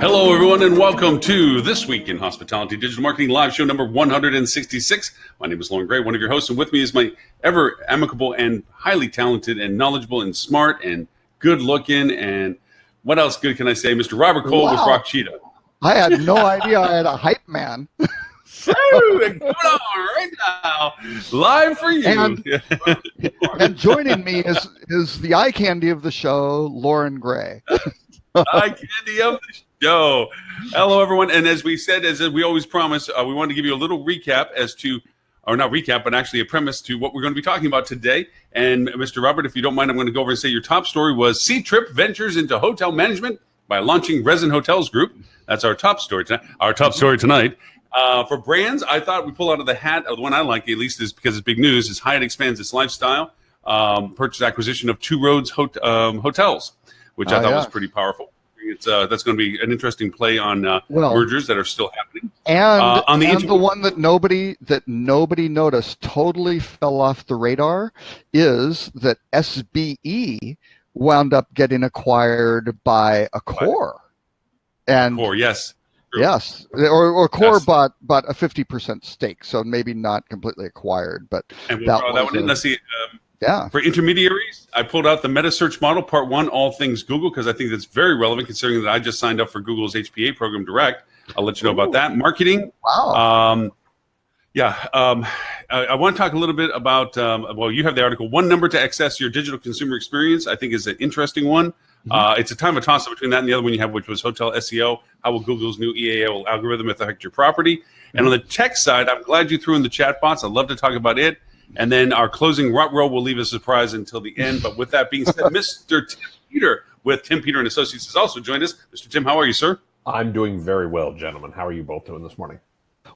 Hello, everyone, and welcome to This Week in Hospitality Digital Marketing Live Show number 166. My name is Lauren Gray, one of your hosts, and with me is my ever amicable and highly talented and knowledgeable and smart and good-looking and what else good can I say, Mr. Robert Cole with Rock Cheetah. I had no idea I had a hype man. Going on right now, live for you. And joining me is the eye candy of the show, Lauren Gray. Eye candy of the show. Hello, everyone. And as we said, as we always promise, we want to give you a little recap as to, or not recap, but actually a premise to what we're going to be talking about today. And Mr. Robert, if you don't mind, I'm going to go over and say your top story was Ctrip ventures into hotel management by launching Resin Hotels Group. That's our top story tonight. Our top story tonight. For brands, I thought we pull out of the hat, the one I like at least is because it's big news, is Hyatt expands its lifestyle purchase acquisition of Two Roads hotels, which I thought was pretty powerful. It's that's going to be an interesting play on mergers that are still happening. And the one that nobody noticed, totally fell off the radar, is that SBE wound up getting acquired by Accor. And Accor, yes. True. Yes, or Accor bought a 50% stake, so maybe not completely acquired, but and we'll that one in. Let's see. For intermediaries, I pulled out the metasearch model, part one, all things Google, because I think that's very relevant considering that I just signed up for Google's HPA program direct. I'll let you know about that. Marketing. Wow. I want to talk a little bit about, you have the article, One Number to Access Your Digital Consumer Experience, I think is an interesting one. It's a time of toss-up between that and the other one you have, which was hotel SEO. How will Google's new EAO algorithm affect your property? And on the tech side, I'm glad you threw in the chatbots. I'd love to talk about it. And then our closing row will leave a surprise until the end. But with that being said, Mr. Tim Peter with Tim Peter and Associates has also joined us. Mr. Tim, how are you, sir? I'm doing very well, gentlemen. How are you both doing this morning?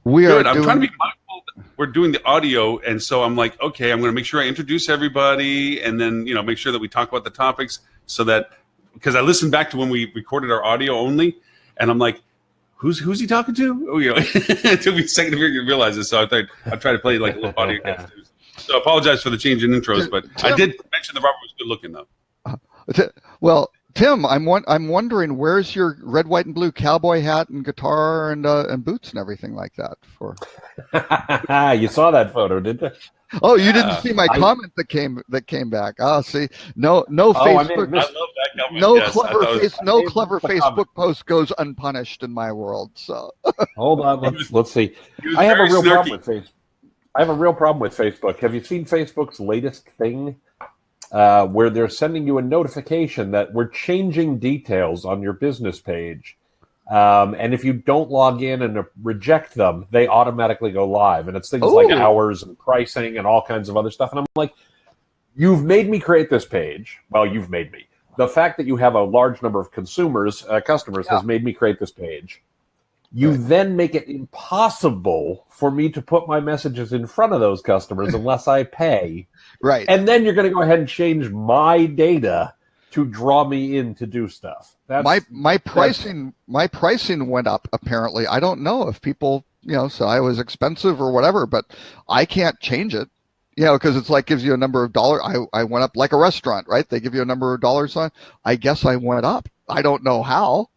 Good. I'm trying to be mindful that we're doing the audio, and so I'm like, okay, I'm going to make sure I introduce everybody, and then make sure that we talk about the topics, so that because I listened back to when we recorded our audio only, and I'm like, who's he talking to? It took me a second to realize this, so I thought I'd try to play like a little audio cast. So I apologize for the change in intros, but Tim, I did mention that Robert was good looking though. Well, Tim, I'm wondering, where's your red, white, and blue cowboy hat and guitar and boots and everything like that for? You saw that photo, didn't you? Oh, you didn't see my comment that came back. Oh, see, no Facebook. I love that comment. No clever Facebook post goes unpunished in my world. So hold on, let's see. I have a real problem with Facebook. I have a real problem with Facebook. Have you seen Facebook's latest thing where they're sending you a notification that we're changing details on your business page? And if you don't log in and reject them, they automatically go live. And it's things like hours and pricing and all kinds of other stuff. And I'm like, you've made me create this page. Well, you've made me. The fact that you have a large number of customers has made me create this page. You then make it impossible for me to put my messages in front of those customers unless I pay. Right. And then you're going to go ahead and change my data to draw me in to do stuff. My pricing went up, apparently. I don't know if people, so I was expensive or whatever, but I can't change it. Because it's like gives you a number of dollars. I went up like a restaurant, right? They give you a number of dollars on. I guess I went up. I don't know how.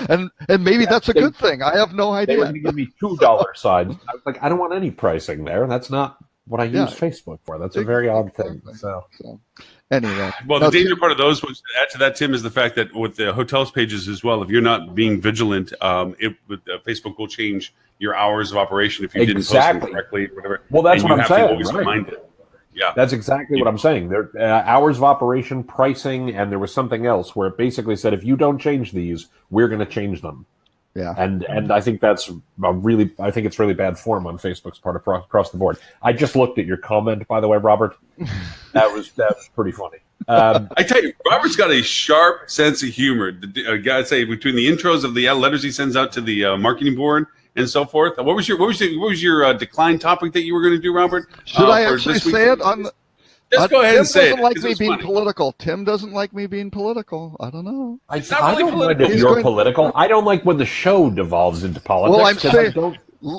and maybe that's a good thing. I have no idea. They were going to give me $2 signs. I was like, I don't want any pricing there. That's not what I use Facebook for. That's a very odd thing. So anyway. Well, the danger part of those, to add to that, Tim, is the fact that with the hotels pages as well, if you're not being vigilant, Facebook will change your hours of operation if you didn't post them correctly. Whatever. Well, that's what I'm saying. Always remind it. Yeah, that's exactly what I'm saying. There, hours of operation, pricing, and there was something else where it basically said, if you don't change these, we're going to change them. Yeah, and I think that's it's really bad form on Facebook's part across the board. I just looked at your comment, by the way, Robert. That was pretty funny. I tell you, Robert's got a sharp sense of humor. I'd say between the intros of the letters he sends out to the marketing board and so forth. What was your decline topic that you were going to do, Robert? Should I actually say it on? Just go ahead and say it. Tim doesn't like me being political. Tim doesn't like me being political. I don't know. I don't mind if you're political. I don't like when the show devolves into politics. Well, I'm saying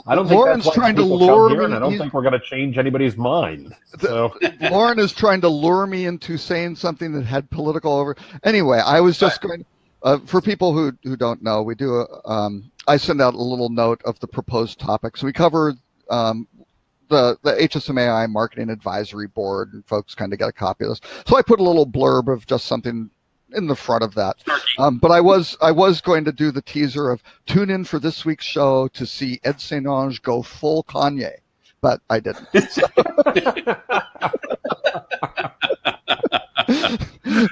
I don't think Lauren's that's trying to lure me. And I don't think we're going to change anybody's mind. So. Lauren is trying to lure me into saying something that had political over. Anyway, I was just going. For people who don't know, we do I send out a little note of the proposed topics. We cover the HSMAI Marketing Advisory Board, and folks kind of get a copy of this. So I put a little blurb of just something in the front of that. But I was going to do the teaser of tune in for this week's show to see Ed St. Ange go full Kanye, but I didn't.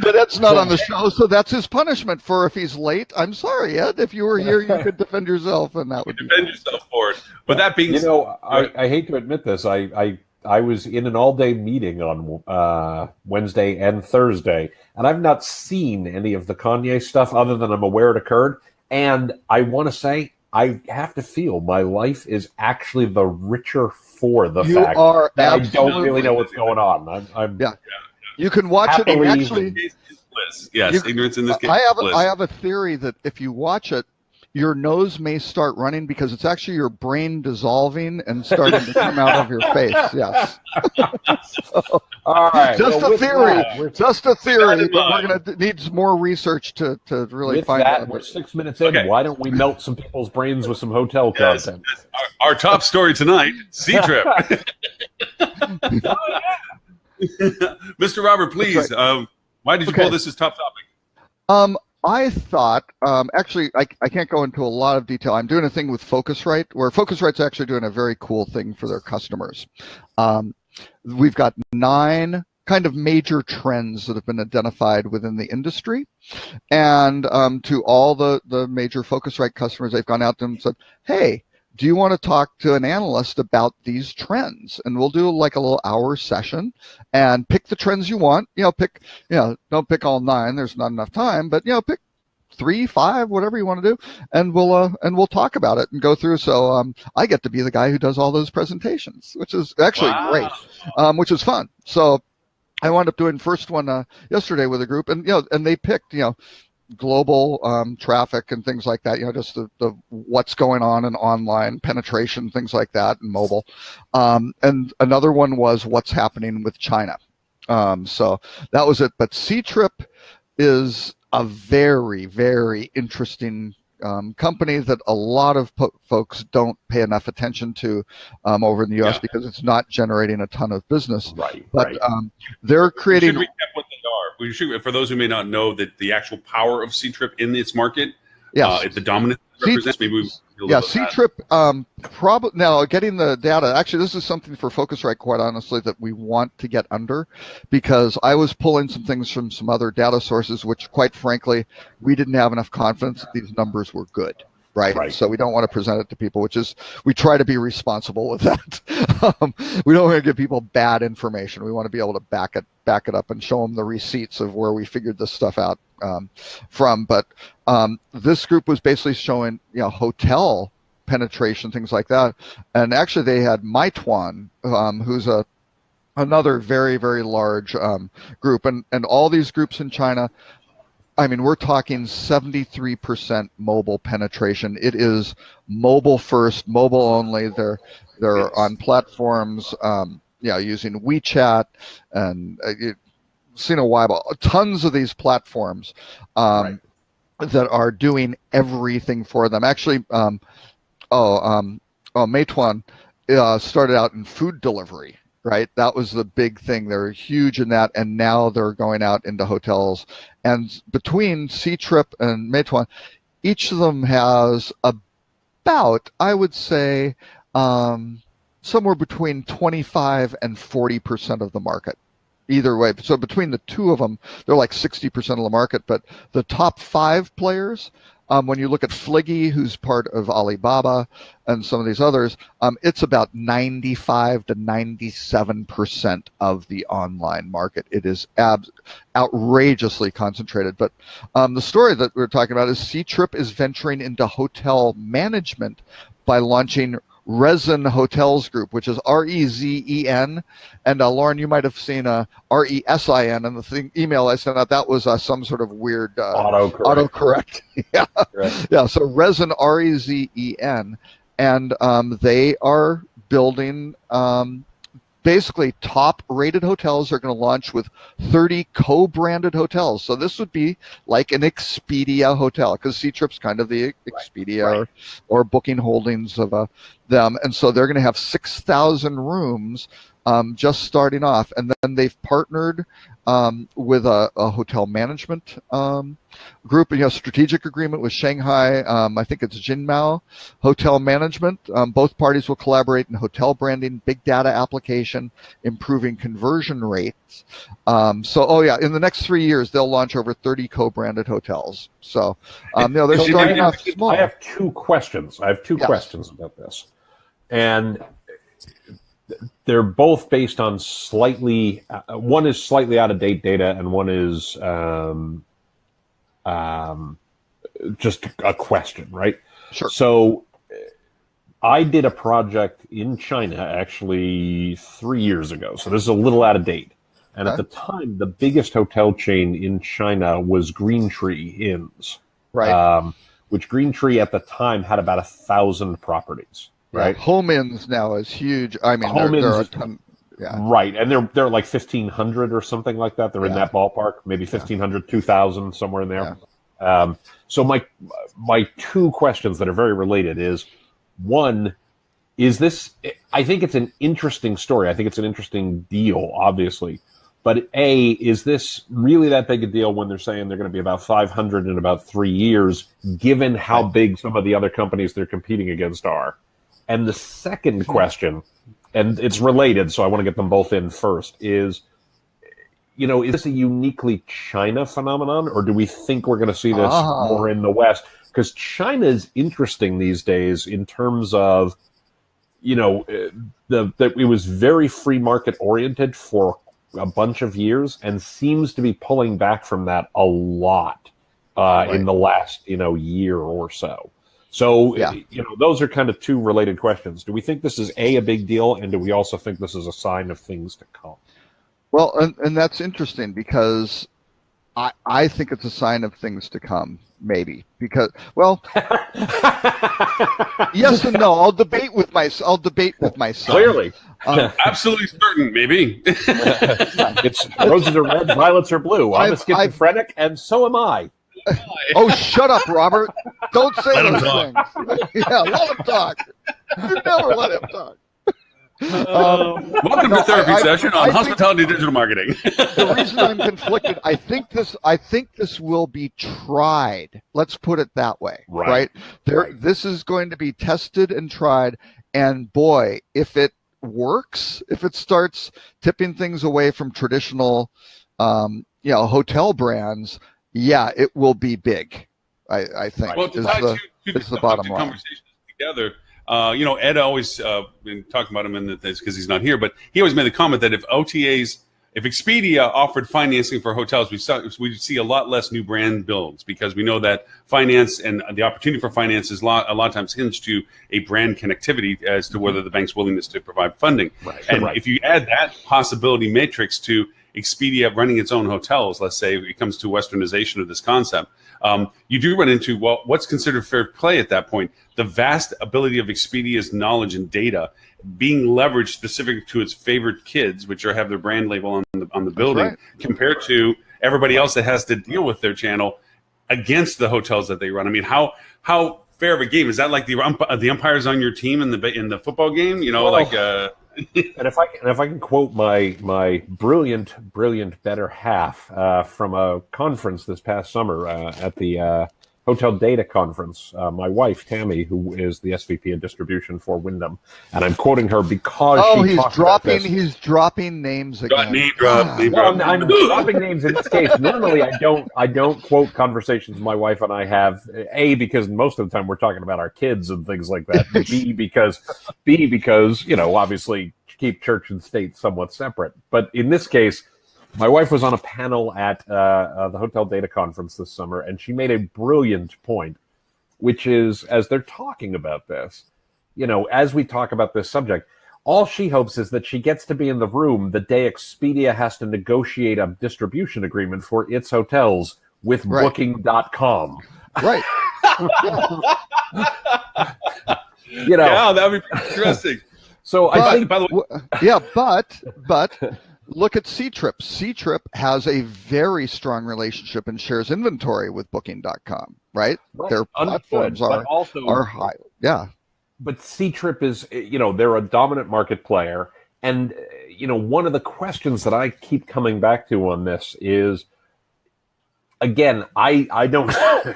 But Ed's not on the show, so that's his punishment for if he's late. I'm sorry, Ed. If you were here, you could defend yourself, and that would defend yourself for it. But that being, I hate to admit this. I was in an all-day meeting on Wednesday and Thursday, and I've not seen any of the Kanye stuff other than I'm aware it occurred. And I want to say, I have to feel my life is actually the richer for the fact that I don't really know what's going on. I'm You can watch it and actually. Yes, ignorance in this case. I have a theory that if you watch it, your nose may start running because it's actually your brain dissolving and starting to come out of your face. Yes. So, all right. Just a theory. Just a theory. But we're going to need more research to really find out. We're 6 minutes in. Okay. Why don't we melt some people's brains with some hotel content? Our top story tonight: Ctrip. Mr. Robert, please. Right. Why did you pull this as top topic? I thought, actually, I can't go into a lot of detail. I'm doing a thing with Focusrite, where Focusrite's actually doing a very cool thing for their customers. We've got 9 kind of major trends that have been identified within the industry. And to all the major Focusrite customers, they've gone out to them and said, hey, do you want to talk to an analyst about these trends? And we'll do like a little hour session and pick the trends you want. Don't pick all 9. There's not enough time, but pick 3, 5, whatever you want to do, and we'll talk about it and go through. So I get to be the guy who does all those presentations, which is actually great, which is fun. So I wound up doing first one yesterday with a group, and they picked global traffic and things like that, just the what's going on in online penetration, things like that, and mobile. And another one was what's happening with China. So that was it. But Ctrip is a very, very interesting company that a lot of folks don't pay enough attention to over in the U.S. because it's not generating a ton of business. But they're creating. We should recap what they are. We should, for those who may not know, that the actual power of Ctrip in its market, the dominant represents. Maybe Ctrip. Probably now getting the data. Actually, this is something for Focusrite, quite honestly, that we want to get under, because I was pulling some things from some other data sources, which, quite frankly, we didn't have enough confidence that these numbers were good. Right. So we don't want to present it to people, which is, we try to be responsible with that. We don't want to give people bad information. We want to be able to back it up and show them the receipts of where we figured this stuff out from. But this group was basically showing, hotel penetration, things like that. And actually they had Meituan, who's another very, very large group. And all these groups in China, I mean, we're talking 73% mobile penetration. It is mobile first, mobile only. They're on platforms, using WeChat and Sina Weibo, tons of these platforms that are doing everything for them. Actually, Meituan started out in food delivery. Right, that was the big thing. They're huge in that, and now they're going out into hotels. And between Ctrip and Meituan, each of them has about, I would say, somewhere between 25 and 40% of the market. Either way, so between the two of them, they're like 60% of the market. But the top 5 players, when you look at Fliggy, who's part of Alibaba, and some of these others, it's about 95 to 97% of the online market. It is outrageously concentrated. But the story that we're talking about is Ctrip is venturing into hotel management by launching Resin Hotels Group, which is REZEN. And Lauren, you might have seen RESIN, and the email I sent out, that was some sort of weird autocorrect. So Resin, REZEN, and they are building basically top-rated hotels are going to launch with 30 co-branded hotels. So this would be like an Expedia hotel, because Ctrip's kind of the Expedia or Booking Holdings of them. And so they're going to have 6,000 rooms just starting off. And then they've partnered with a hotel management group, and strategic agreement with Shanghai. I think it's Jinmao Hotel Management. Both parties will collaborate in hotel branding, big data application, improving conversion rates. In the next 3 years, they'll launch over 30 co-branded hotels. So, they're starting off small. I have two questions. Questions about this, and they're both based on slightly. One is slightly out of date data, and one is just a question, right? Sure. So I did a project in China actually 3 years ago. So this is a little out of date. And at the time, the biggest hotel chain in China was Green Tree Inns. Right. Which Green Tree at the time had about 1,000 properties. Right. Yeah, Home Inns now is huge. I mean, they're a ton. Yeah. Right, and they're like 1,500 or something like that. They're in that ballpark, maybe 1,500, 2,000, somewhere in there. Yeah. So my two questions that are very related is, one, is this? I think it's an interesting story. I think it's an interesting deal, obviously. But A, is this really that big a deal when they're saying they're going to be about 500 in about 3 years, given how big some of the other companies they're competing against are? And the second question, and it's related, so I want to get them both in first, is this a uniquely China phenomenon, or do we think we're going to see this more in the West? Because China is interesting these days in terms of, that it was very free market oriented for a bunch of years and seems to be pulling back from that a lot in the last, year or so. So, those are kind of two related questions. Do we think this is a big deal, and do we also think this is a sign of things to come? Well, and that's interesting, because I think it's a sign of things to come, maybe. Because, yes and no. I'll debate with myself. Clearly. Absolutely certain, maybe. It's roses are red, violets are blue. I'm a schizophrenic, and so am I. Oh, shut up, Robert. Don't say those things. Yeah, let him talk. You never let him talk. Welcome to therapy session on hospitality digital marketing. The reason I'm conflicted, I think this will be tried. Let's put it that way. Right? This is going to be tested and tried, and boy, if it works, if it starts tipping things away from traditional hotel brands, it will be big. I think. Well, is the bottom line. Conversations together. Ed always been talking about him in this because he's not here, but he always made the comment that if Expedia offered financing for hotels, we'd see a lot less new brand builds, because we know that finance and the opportunity for finance is a lot of times hinged to a brand connectivity as to whether the bank's willingness to provide funding. If you add that possibility matrix to Expedia running its own hotels, let's say it comes to westernization of this concept, you do run into, what's considered fair play at that point? The vast ability of Expedia's knowledge and data being leveraged specific to its favorite kids, which have their brand label on the building, compared to everybody else that has to deal with their channel against the hotels that they run. I mean, how fair of a game is that? Like the umpires on your team in the football game, And if I can quote my brilliant better half from a conference this past summer at the Hotel Data Conference, my wife Tammy, who is the SVP of distribution for Wyndham, and I'm quoting her because he's dropping names again. Name drop. I'm dropping names in this case. Normally, I don't quote conversations my wife and I have. A, because most of the time we're talking about our kids and things like that. B, because obviously keep church and state somewhat separate. But in this case, my wife was on a panel at the Hotel Data Conference this summer, and she made a brilliant point, which is, as they're talking about this, as we talk about this subject, all she hopes is that she gets to be in the room the day Expedia has to negotiate a distribution agreement for its hotels with Booking.com. Right. Yeah, that'd be interesting. So I think, by the way, yeah, but look at Ctrip. Ctrip has a very strong relationship and shares inventory with Booking.com, right? Their platforms are high. Yeah. But Ctrip is, they're a dominant market player. And, one of the questions that I keep coming back to on this is, again, I don't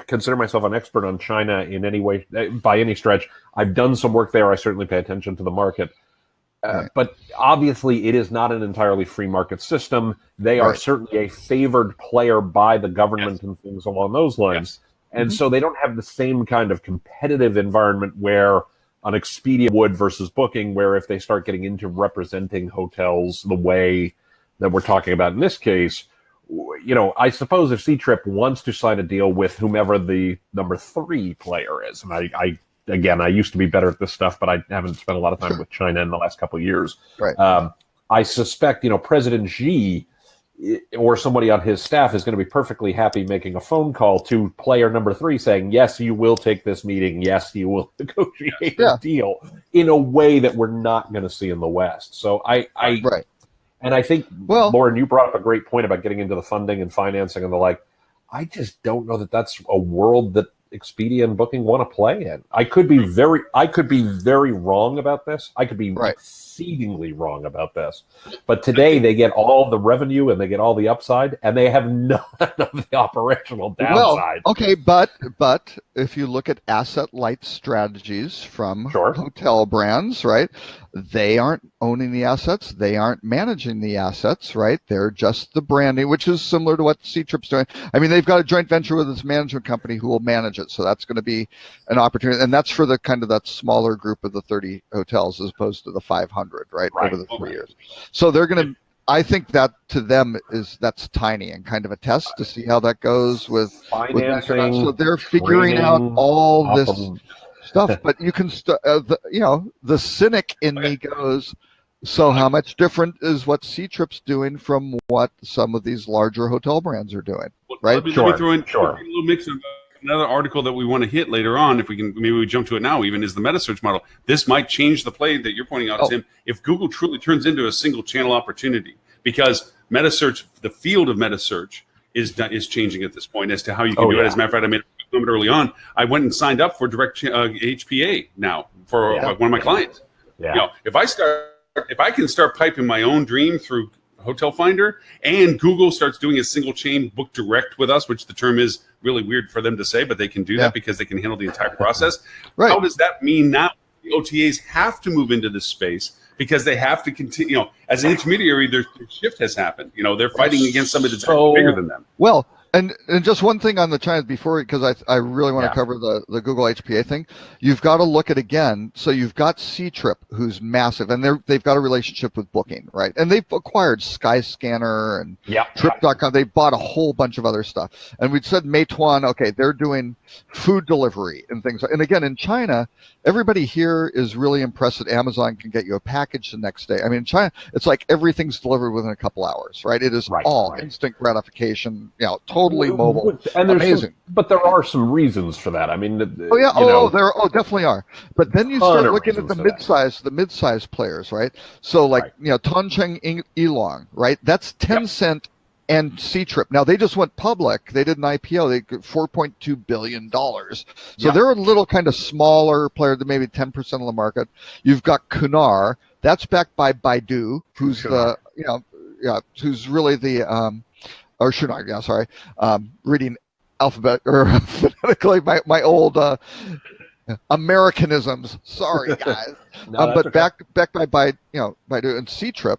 consider myself an expert on China in any way, by any stretch. I've done some work there. I certainly pay attention to the market. Right. But obviously, it is not an entirely free market system. They are certainly a favored player by the government and things along those lines. And so they don't have the same kind of competitive environment where an Expedia would versus Booking, where if they start getting into representing hotels the way that we're talking about in this case, I suppose if Ctrip wants to sign a deal with whomever the number 3 player is, and I used to be better at this stuff, but I haven't spent a lot of time with China in the last couple of years. Right. I suspect, President Xi or somebody on his staff is going to be perfectly happy making a phone call to player number 3 saying, yes, you will take this meeting. Yes, you will negotiate a deal in a way that we're not going to see in the West. So and I think, Lauren, you brought up a great point about getting into the funding and financing and the like. I just don't know that that's a world that Expedia and Booking want to play in. I could be very wrong about this. I could be exceedingly wrong about this. But today they get all the revenue and they get all the upside, and they have none of the operational downside. Well, okay, but if you look at asset-light strategies from hotel brands, right? They aren't owning the assets. They aren't managing the assets, right? They're just the branding, which is similar to what Ctrip's doing. I mean, they've got a joint venture with this management company who will manage it. So that's going to be an opportunity. And that's for the kind of that smaller group of the 30 hotels as opposed to the 500, right? Over the 3 years. So they're going to, I think that to them that's tiny and kind of a test to see how that goes with financing. So they're figuring out all this stuff, but you can, the cynic in me goes, so how much different is what Ctrip's doing from what some of these larger hotel brands are doing, right? Let me throw in a little mix of another article that we want to hit later on. If we can, maybe we jump to it now, even is the metasearch model. This might change the play that you're pointing out, Tim, if Google truly turns into a single channel opportunity, because metasearch, the field of metasearch is changing at this point as to how you can do it. As a matter of fact, I made a comment early on. I went and signed up for direct HPA now for one of my clients. Yeah. If I can start piping my own dream through Hotel Finder and Google starts doing a single chain book direct with us, which the term is really weird for them to say, but they can do that because they can handle the entire process. How does that mean now the OTAs have to move into this space because they have to continue, as an intermediary, their shift has happened. They're fighting against somebody that's bigger than them. Well, and just one thing on the China before, because I really want to cover the Google HPA thing. You've got to look at again. So you've got Ctrip, who's massive, and they've got a relationship with Booking, right? And they've acquired Skyscanner and Trip.com. They bought a whole bunch of other stuff. And we'd said Meituan, okay, they're doing food delivery and things. And again, in China, everybody here is really impressed that Amazon can get you a package the next day. I mean, in China, it's like everything's delivered within a couple hours, right? It is all instant gratification, totally mobile. And amazing. But there are some reasons for that. I mean, there definitely are. But then you start looking at the mid-size players, right? So like, Tongcheng Elong, right? That's Tencent and Ctrip. Now they just went public. They did an IPO. They got $4.2 billion. So they're a little kind of smaller player than maybe 10% of the market. You've got Kunar. That's backed by Baidu, who's who's really the reading alphabet or phonetically my old Americanisms. Sorry, guys. But backed by Baidu and Ctrip.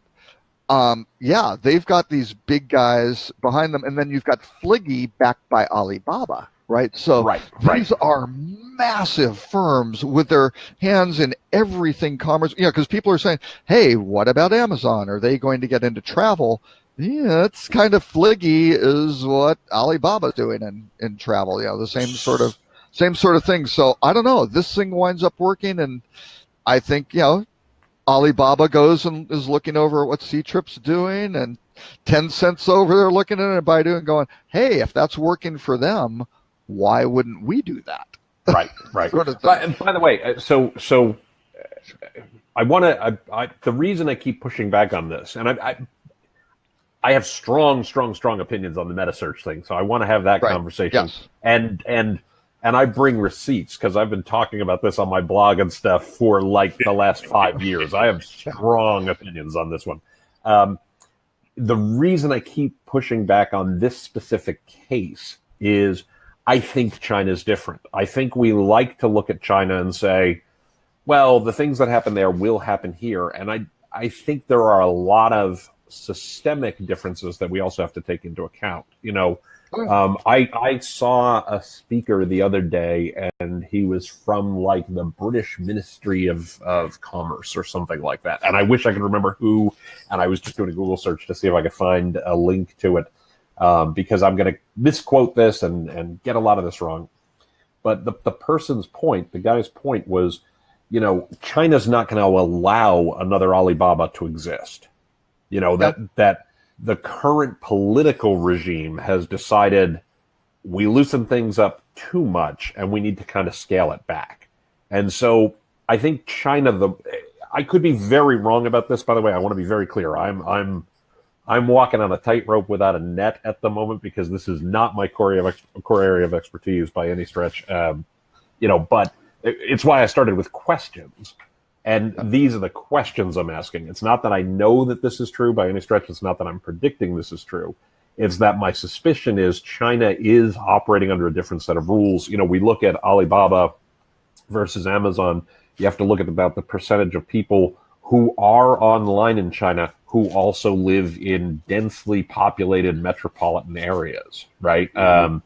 They've got these big guys behind them, and then you've got Fliggy backed by Alibaba, right? So these are massive firms with their hands in everything commerce. Because people are saying, "Hey, what about Amazon? Are they going to get into travel?" Yeah, it's kind of Fliggy is what Alibaba's doing in travel. The same sort of thing. So I don't know. This thing winds up working, and I think Alibaba goes and is looking over at what Ctrip's doing, and Tencent's over there looking at it by doing, going, "Hey, if that's working for them, why wouldn't we do that?" Right. And by the way, so The reason I keep pushing back on this, and I have strong opinions on the metasearch thing, so I want to have that conversation. Yes. And I bring receipts because I've been talking about this on my blog and stuff for like the last 5 years. I have strong opinions on this one. The reason I keep pushing back on this specific case is I think China's different. I think we like to look at China and say, well, the things that happen there will happen here. And I think there are a lot of systemic differences that we also have to take into account. I saw a speaker the other day, and he was from like the British Ministry of Commerce or something like that. And I wish I could remember who, and I was just doing a Google search to see if I could find a link to it, because I'm going to misquote this and get a lot of this wrong. But the person's point, the guy's point was, China's not going to allow another Alibaba to exist. That the current political regime has decided we loosen things up too much and we need to kind of scale it back. And so I think China, I could be very wrong about this, by the way. I want to be very clear. I'm walking on a tightrope without a net at the moment because this is not my core area of expertise by any stretch. But it's why I started with questions. And these are the questions I'm asking. It's not that I know that this is true by any stretch. It's not that I'm predicting this is true. It's that my suspicion is China is operating under a different set of rules. We look at Alibaba versus Amazon. You have to look at about the percentage of people who are online in China who also live in densely populated metropolitan areas, right? There's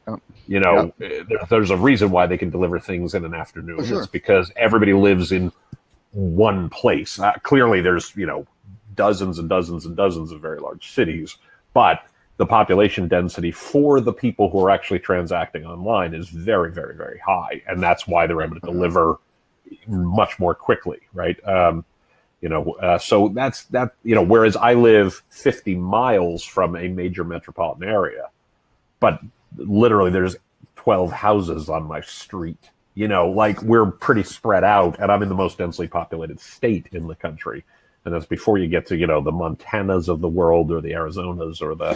a reason why they can deliver things in an afternoon. Sure. It's because everybody lives in one place. Clearly, there's dozens and dozens and dozens of very large cities, but the population density for the people who are actually transacting online is very, very, very high, and that's why they're able to deliver much more quickly, right? So that's that. Whereas I live 50 miles from a major metropolitan area, but literally there's 12 houses on my street. We're pretty spread out, and I'm in the most densely populated state in the country. And that's before you get to, the Montanas of the world or the Arizonas or the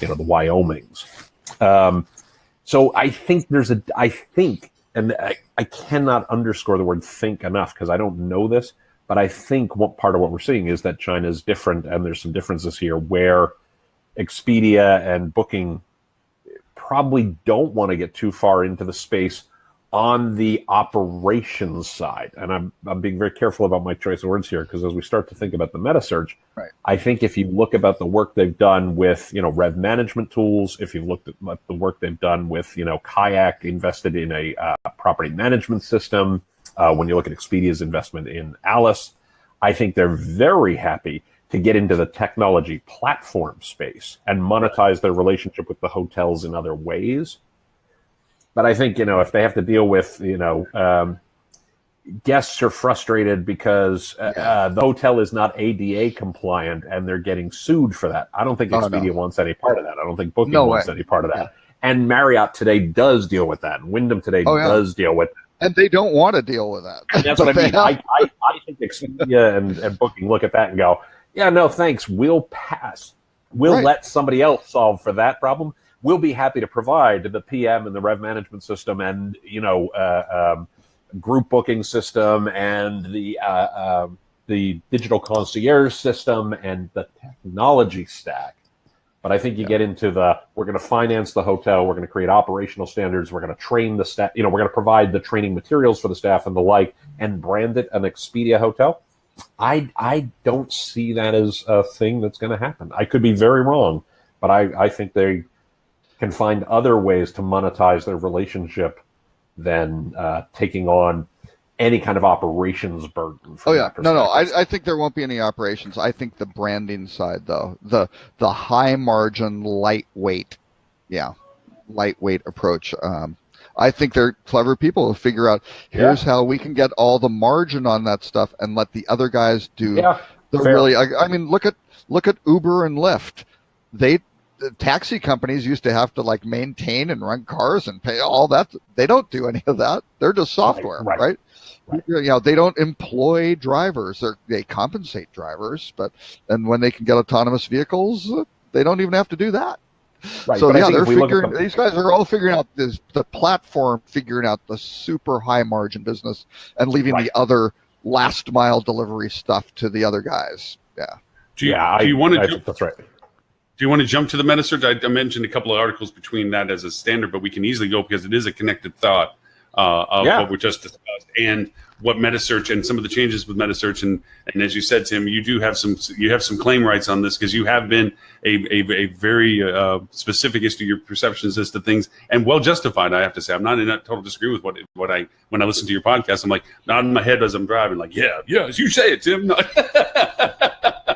Wyomings. So I think and I cannot underscore the word think enough because I don't know this, but I think part of what we're seeing is that China is different, and there's some differences here where Expedia and Booking probably don't want to get too far into the space on the operations side. And I'm being very careful about my choice of words here, because as we start to think about the metasearch, right, I think if you look about the work they've done with, rev management tools, if you've looked at the work they've done with, Kayak invested in a property management system, when you look at Expedia's investment in Alice, I think they're very happy to get into the technology platform space and monetize their relationship with the hotels in other ways. But I think, if they have to deal with, guests are frustrated because the hotel is not ADA compliant and they're getting sued for that. I don't think Expedia wants any part of that. I don't think Booking wants any part of that. Yeah. And Marriott today does deal with that. And Wyndham today does deal with that. And they don't want to deal with that. And that's what I mean. I think Expedia and Booking look at that and go, yeah, no, thanks. We'll pass. We'll let somebody else solve for that problem. We'll be happy to provide the PM and the rev management system and, group booking system and the digital concierge system and the technology stack. But I think you get into we're going to finance the hotel, we're going to create operational standards, we're going to train the staff, we're going to provide the training materials for the staff and the like, and brand it an Expedia hotel. I don't see that as a thing that's going to happen. I could be very wrong, but I think they can find other ways to monetize their relationship than taking on any kind of operations burden. I think there won't be any operations. I think the branding side, though, the high margin, lightweight approach. I think they're clever people who figure out here's how we can get all the margin on that stuff and let the other guys do the really. I mean, look at Uber and Lyft. the taxi companies used to have to like maintain and run cars and pay all that. They don't do any of that. They're just software, right? You know, they don't employ drivers. They compensate drivers, and when they can get autonomous vehicles, they don't even have to do that. Right. So yeah, they're figuring. These guys are all figuring out the platform, figuring out the super high margin business, and leaving the other last mile delivery stuff to the other guys. Yeah. Do you want to? That's right. Do you want to jump to the metasearch? I mentioned a couple of articles between that as a standard, but we can easily go because it is a connected thought of what we just discussed and what metasearch and some of the changes with metasearch. And as you said, Tim, you do have some claim rights on this because you have been a very specific as to your perceptions as to things and well justified. I have to say, I'm not in a total disagree with what I when I listen to your podcast. I'm like nodding my head as I'm driving, like yeah, as you say it, Tim.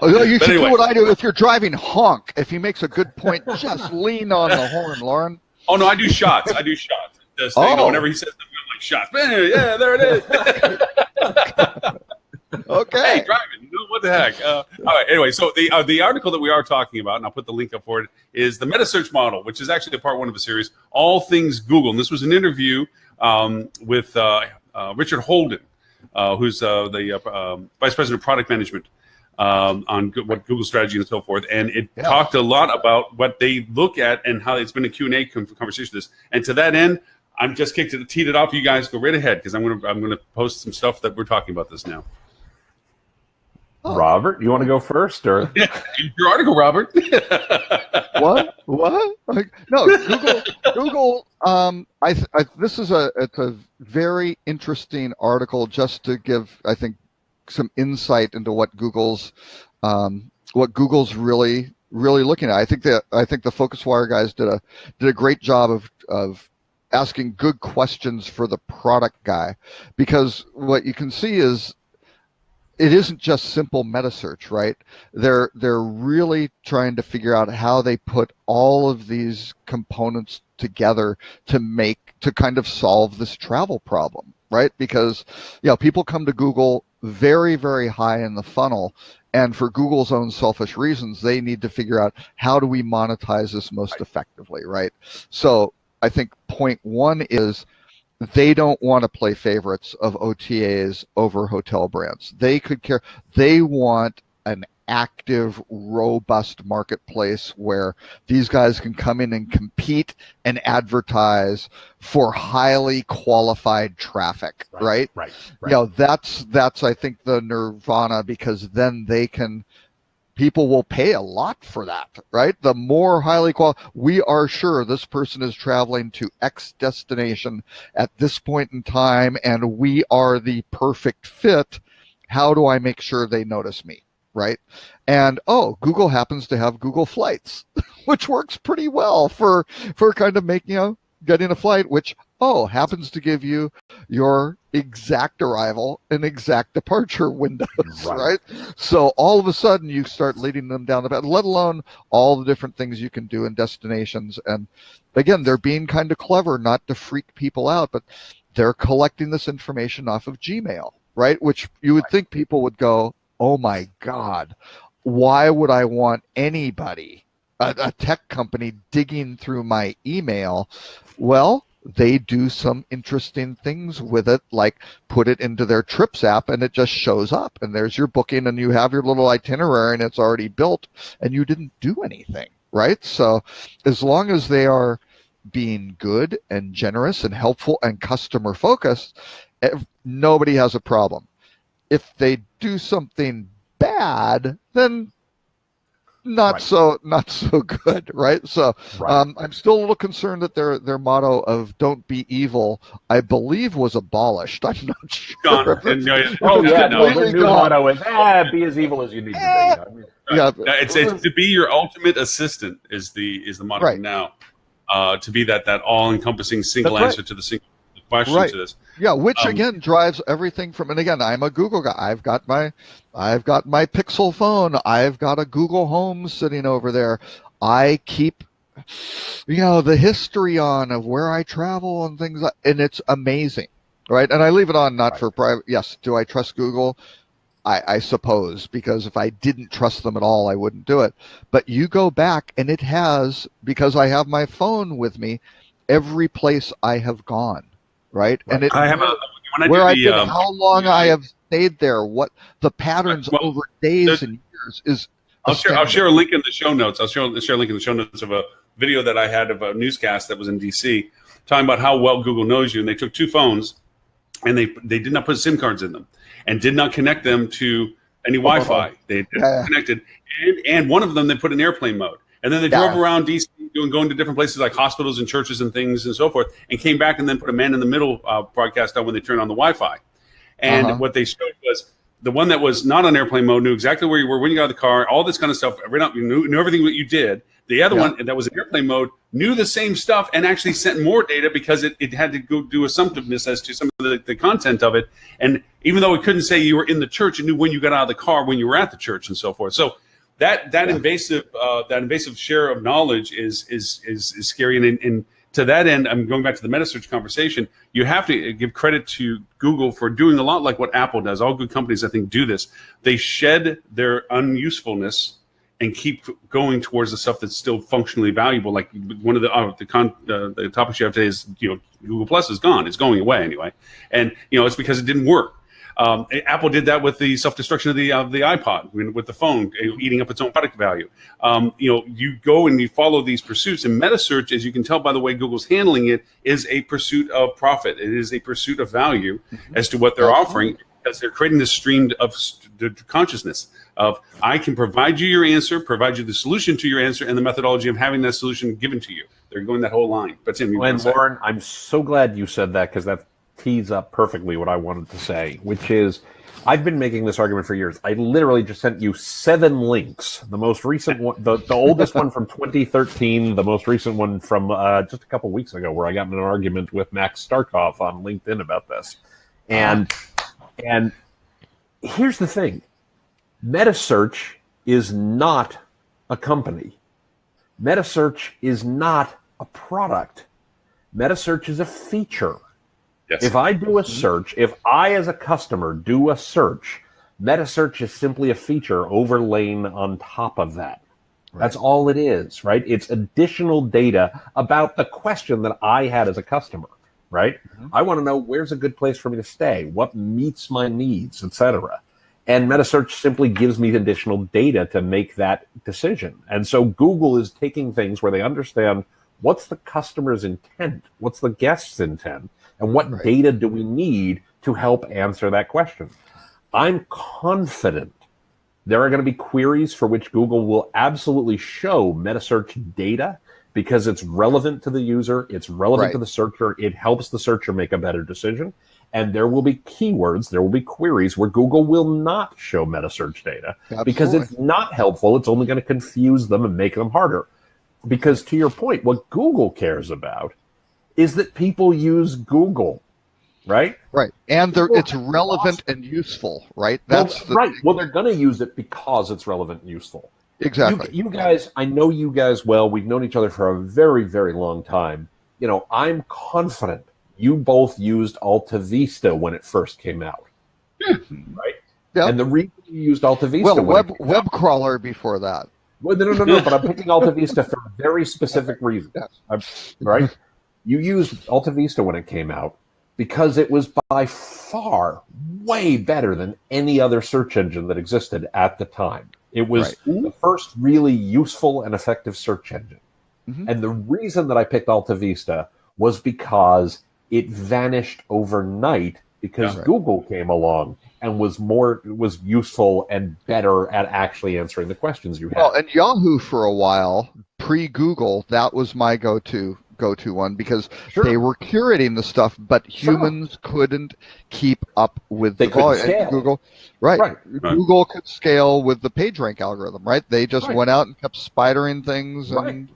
You should do what I do if you're driving. Honk. If he makes a good point, just lean on the horn, Lauren. Oh no, I do shots. Just, you know, whenever he says something, I'm like shots. Yeah, there it is. Okay. Hey, driving. What the heck? All right. Anyway, so the article that we are talking about, and I'll put the link up for it, is the metasearch model, which is actually part one of a series, All Things Google. And this was an interview with Richard Holden, who's the Vice President of Product Management on what Google strategy and so forth. And it talked a lot about what they look at and how it's been a Q&A conversation. And to that end, I'm just teed it off. You guys go right ahead because I'm gonna post some stuff that we're talking about this now. Robert, you want to go first, or your article, Robert? What? No, Google. This is it's a very interesting article just to give, I think, some insight into what Google's really looking at. I think the Focus Wire guys did a great job of asking good questions for the product guy, because what you can see is it isn't just simple metasearch, right? They're really trying to figure out how they put all of these components together to kind of solve this travel problem, right? Because people come to Google very, very high in the funnel, and for Google's own selfish reasons, they need to figure out how do we monetize this most effectively, right? So I think point one is they don't want to play favorites of OTAs over hotel brands. They could care. They want an active, robust marketplace where these guys can come in and compete and advertise for highly qualified traffic, right? Right. That's I think the nirvana, because then people will pay a lot for that, right? The more highly qualified, we are sure this person is traveling to X destination at this point in time, and we are the perfect fit. How do I make sure they notice me, right? And Google happens to have Google Flights, which works pretty well for kind of getting a flight, which happens to give you your exact arrival and exact departure windows, right? So all of a sudden you start leading them down the path, let alone all the different things you can do in destinations. And again, they're being kind of clever not to freak people out, but they're collecting this information off of Gmail, right? Which you would think people would go, oh my God, why would I want anybody, a tech company, digging through my email? Well, they do some interesting things with it, like put it into their Trips app and it just shows up, and there's your booking and you have your little itinerary and it's already built and you didn't do anything, right? So as long as they are being good and generous and helpful and customer focused, nobody has a problem. If they do something bad, then not so good, right? So I'm still a little concerned that their motto of "Don't be evil," I believe, was abolished. I'm not sure. Their new motto is be as evil as you need to be. It's to be your ultimate assistant is the motto now. To be that all-encompassing single answer to the single question to this. Yeah, which again drives everything from, and again, I'm a Google guy. I've got my Pixel phone. I've got a Google Home sitting over there. I keep, the history on of where I travel and things, and it's amazing, right? And I leave it on not for private. Yes, do I trust Google? I suppose, because if I didn't trust them at all, I wouldn't do it. But you go back and it has, because I have my phone with me, every place I have gone, right? And it I have where I've been, how long I have stayed there, what the patterns well, over days and years is. I'll share a link in the show notes. I'll share a link in the show notes of a video that I had of a newscast that was in DC talking about how well Google knows you. And they took 2 phones and they did not put SIM cards in them and did not connect them to any Wi-Fi. They connected, and one of them they put in airplane mode. And then they drove around DC, going to different places like hospitals and churches and things and so forth, and came back and then put a man in the middle broadcast on when they turned on the Wi-Fi. And what they showed was the one that was not on airplane mode knew exactly where you were when you got out of the car, all this kind of stuff. You knew everything that you did. The other one that was in airplane mode knew the same stuff and actually sent more data because it had to go do assumptiveness as to some of the content of it. And even though it couldn't say you were in the church, it knew when you got out of the car, when you were at the church, and so forth. So that invasive share of knowledge is scary. And to that end, I'm going back to the metasearch conversation. You have to give credit to Google for doing a lot like what Apple does. All good companies, I think, do this. They shed their unusefulness and keep going towards the stuff that's still functionally valuable. Like one of the topics you have today is, Google Plus is gone. It's going away anyway, and it's because it didn't work. Apple did that with the self-destruction of the iPod, with the phone eating up its own product value. You go and you follow these pursuits, and metasearch, as you can tell by the way Google's handling it, is a pursuit of profit. It is a pursuit of value as to what they're offering, because they're creating this stream of consciousness of, I can provide you your answer, provide you the solution to your answer, and the methodology of having that solution given to you. They're going that whole line. But Tim, Lauren, I'm so glad you said that, because that tees up perfectly what I wanted to say, which is, I've been making this argument for years. I literally just sent you 7 links. The most recent one, the oldest one from 2013, the most recent one from just a couple weeks ago, where I got in an argument with Max Starkov on LinkedIn about this. And here's the thing. Metasearch is not a company. Metasearch is not a product. Metasearch is a feature. Yes. If I do a search, if I as a customer do a search, metasearch is simply a feature overlain on top of that. Right. That's all it is, right? It's additional data about the question that I had as a customer, right? I want to know, where's a good place for me to stay? What meets my needs, etc. And metasearch simply gives me additional data to make that decision. And so Google is taking things where they understand what's the customer's intent, what's the guest's intent, and what data do we need to help answer that question. I'm confident there are going to be queries for which Google will absolutely show metasearch data, because it's relevant to the user, it's relevant to the searcher, it helps the searcher make a better decision. And there will be keywords, there will be queries where Google will not show metasearch data because it's not helpful. It's only going to confuse them and make them harder. Because to your point, what Google cares about is that people use Google, right? Right. And it's relevant and useful, right? That's right. Well, they're going to use it because it's relevant and useful. Exactly. You guys, I know you guys well. We've known each other for a very, very long time. I'm confident you both used AltaVista when it first came out, right? Yep. And the reason you used AltaVista, web crawler before that. Well, no. But I'm picking AltaVista for a very specific reason, right? You used AltaVista when it came out because it was by far way better than any other search engine that existed at the time. It was the first really useful and effective search engine. And the reason that I picked AltaVista was because it vanished overnight, because Google came along and was useful and better at actually answering the questions you had. Well, and Yahoo for a while, pre-Google, that was my go-to one, because they were curating the stuff, but humans couldn't keep up with the volume. Scale. Google, Google could scale with the PageRank algorithm, right? They just went out and kept spidering things and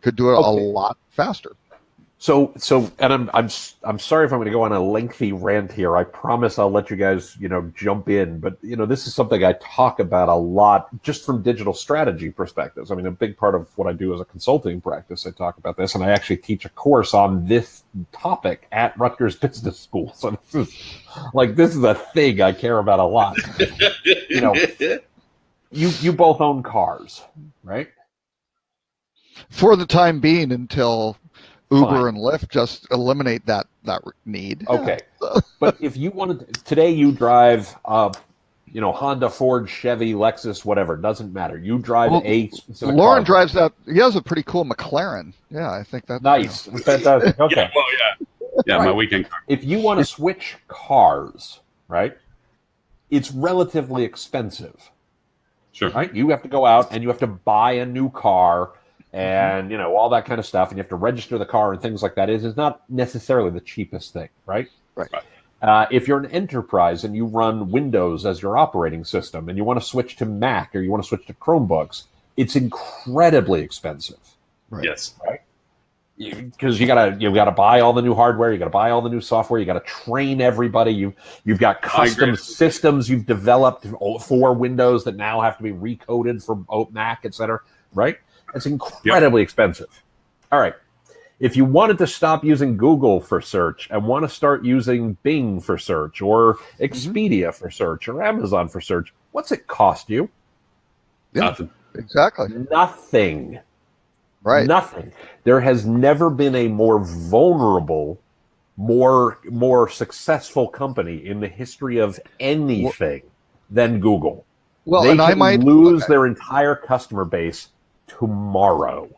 could do it a lot faster. So, and I'm sorry if I'm going to go on a lengthy rant here. I promise I'll let you guys, jump in. But, this is something I talk about a lot just from digital strategy perspectives. I mean, a big part of what I do as a consulting practice, I talk about this, and I actually teach a course on this topic at Rutgers Business School. So this is a thing I care about a lot. You both own cars, right? For the time being, until Uber Fine. and Lyft just eliminate that need. Okay. But if you wanted today, you drive, Honda, Ford, Chevy, Lexus, whatever. Doesn't matter. You drive a specific Lauren car. drives that. He has a pretty cool McLaren. Yeah, I think that's nice. Fantastic. Okay. Yeah, well, yeah, Right. My weekend car. If you want to switch cars, right, it's relatively expensive. Sure. Right? You have to go out and you have to buy a new car and, all that kind of stuff. And you have to register the car and things like that. It is not necessarily the cheapest thing, right? Right. If you're an enterprise and you run Windows as your operating system and you want to switch to Mac or you want to switch to Chromebooks, it's incredibly expensive. Right. Yes. Right? Because you gotta buy all the new hardware, you gotta buy all the new software, you gotta train everybody. You've got custom systems you've developed for Windows that now have to be recoded for Mac, etc. Right? It's incredibly expensive. All right. If you wanted to stop using Google for search and want to start using Bing for search or Expedia for search or Amazon for search, what's it cost you? Yeah, Nothing. exactly. Nothing. Right. Nothing. There has never been a more vulnerable, more successful company in the history of anything than Google. Well, they and can I might lose their entire customer base tomorrow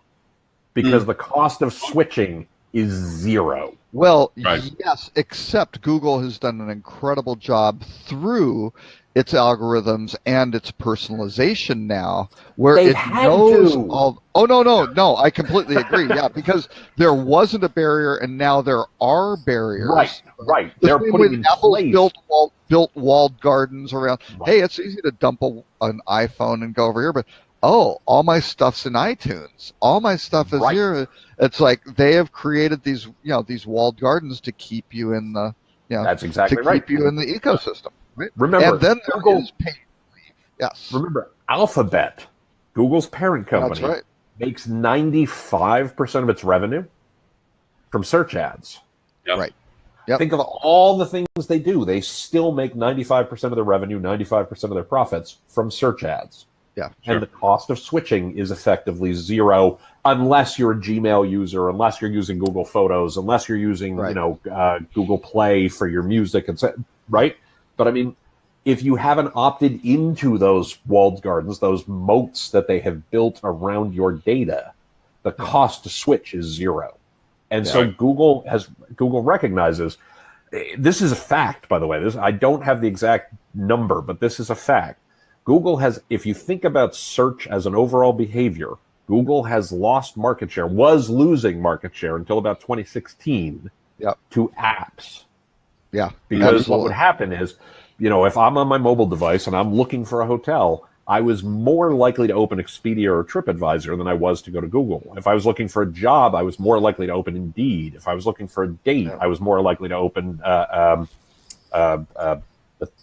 because the cost of switching is zero. Well, Right. yes, except Google has done an incredible job through its algorithms and its personalization now, where They it had knows to. all. Oh no! I completely agree. Yeah, because there wasn't a barrier, and now there are barriers. Right. The They're same putting way in Apple's place. built walled gardens around. Right. Hey, it's easy to dump an iPhone and go over here, but all my stuff's in iTunes. All my stuff is here. It's like they have created these walled gardens to keep you in the That's exactly to right. keep you in the ecosystem. Right? Remember, and then Google, there is pay. Yes. Remember, Alphabet, Google's parent company, That's right. makes 95% of its revenue from search ads. Yep. Right. Yep. Think of all the things they do. They still make 95% of their revenue, 95% of their profits from search ads. Yeah. And the cost of switching is effectively zero unless you're a Gmail user, unless you're using Google Photos, unless you're using Google Play for your music, and right? But I mean, if you haven't opted into those walled gardens, those moats that they have built around your data, the cost to switch is zero. And so Google recognizes, this is a fact, by the way. I don't have the exact number, but this is a fact. Google has, if you think about search as an overall behavior, Google has lost market share, was losing market share until about 2016 to apps. Yeah. Because what would happen is, if I'm on my mobile device and I'm looking for a hotel, I was more likely to open Expedia or TripAdvisor than I was to go to Google. If I was looking for a job, I was more likely to open Indeed. If I was looking for a date, I was more likely to open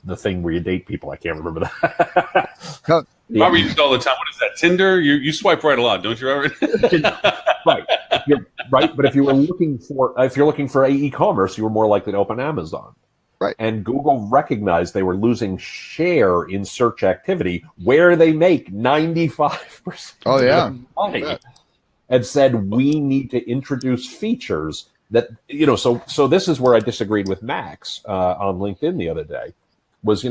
the thing where you date people. I can't remember that. Bobby used it all the time. What is that? Tinder? You swipe right a lot, don't you, Robert? Right. You're right. But if you're looking for e-commerce, you were more likely to open Amazon. Right. And Google recognized they were losing share in search activity where they make 95% of their money, and said, we need to introduce features that, so this is where I disagreed with Max on LinkedIn the other day, was,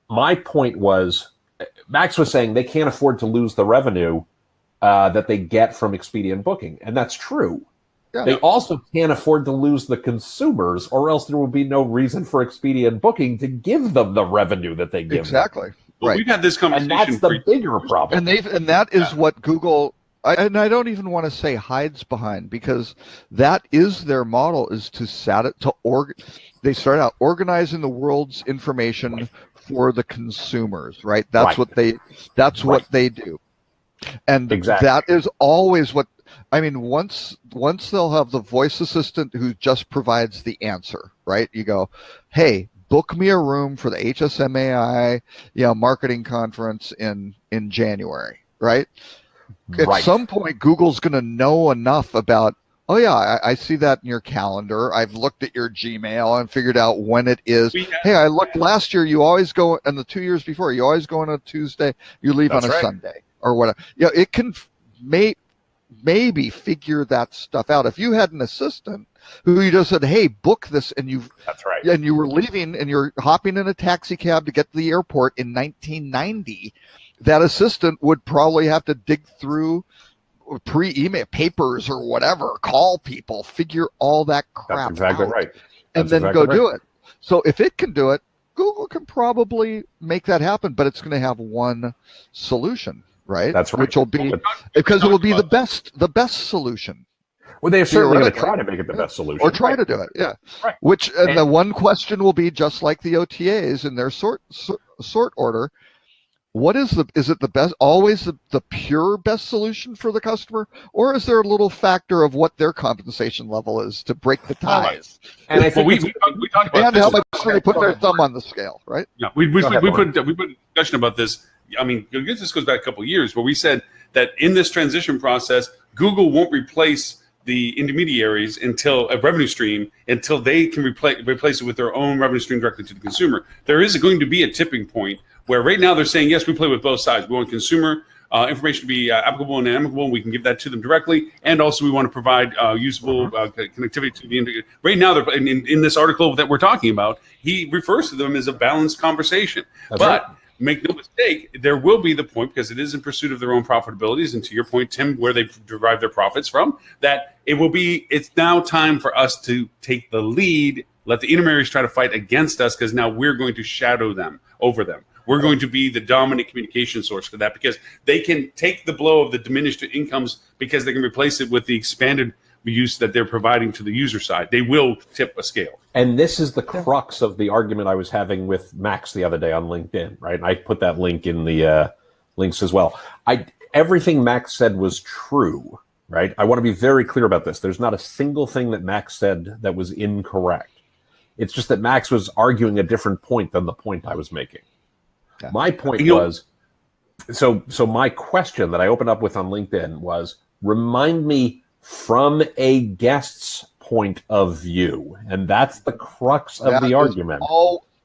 my point was, Max was saying they can't afford to lose the revenue that they get from Expedia and Booking. And that's true. Yeah. They also can't afford to lose the consumers, or else there would be no reason for Expedia and Booking to give them the revenue that they give exactly. them. Well, right. We've had this conversation. And that's the bigger problem. And that is what Google, and I don't even want to say hides behind, because that is their model, is they start out organizing the world's information for the consumers, right? That's what they do. And that is always what, I mean, once they'll have the voice assistant who just provides the answer, right? You go, hey, book me a room for the HSMAI, marketing conference in January, right? At some point, Google's going to know enough about, oh yeah, I see that in your calendar. I've looked at your Gmail and figured out when it is. Hey, I looked last year. You always go, and the 2 years before, you always go on a Tuesday. You leave on a Sunday or whatever. It can maybe figure that stuff out. If you had an assistant who you just said, hey, book this, and and you were leaving and you're hopping in a taxi cab to get to the airport in 1990, that assistant would probably have to dig through pre-email papers or whatever, call people, figure all that crap exactly out, right. and then go do it. So if it can do it, Google can probably make that happen, but it's going to have one solution, right? That's right. Which will be, because it will be the best solution. Well, they're certainly going to try to make it the best solution. Or try to do it, yeah. Right. And the one question will be, just like the OTAs in their sort order, what is it the best, always the pure best solution for the customer, or is there a little factor of what their compensation level is to break the ties? And I think we talked about and how much they put their thumb on the scale, right? Yeah, we put a discussion about this. I mean, this goes back a couple of years where we said that in this transition process, Google won't replace the intermediaries until a revenue stream, until they can replace it with their own revenue stream directly to the consumer. There is going to be a tipping point where right now they're saying, yes, we play with both sides. We want consumer information to be applicable and amicable, and we can give that to them directly. And also we want to provide usable connectivity to the internet. Right now, they're in this article that we're talking about, he refers to them as a balanced conversation. But make no mistake, there will be the point, because it is in pursuit of their own profitabilities, and to your point, Tim, where they derive their profits from, that it's now time for us to take the lead, let the intermediaries try to fight against us, because now we're going to shadow them, over them. We're going to be the dominant communication source for that, because they can take the blow of the diminished incomes, because they can replace it with the expanded use that they're providing to the user side. They will tip a scale. And this is the crux of the argument I was having with Max the other day on LinkedIn, right? And I put that link in the links as well. Everything Max said was true, right? I want to be very clear about this. There's not a single thing that Max said that was incorrect. It's just that Max was arguing a different point than the point I was making. Yeah. My point was, so my question that I opened up with on LinkedIn was, remind me from a guest's point of view. And that's the crux of the argument.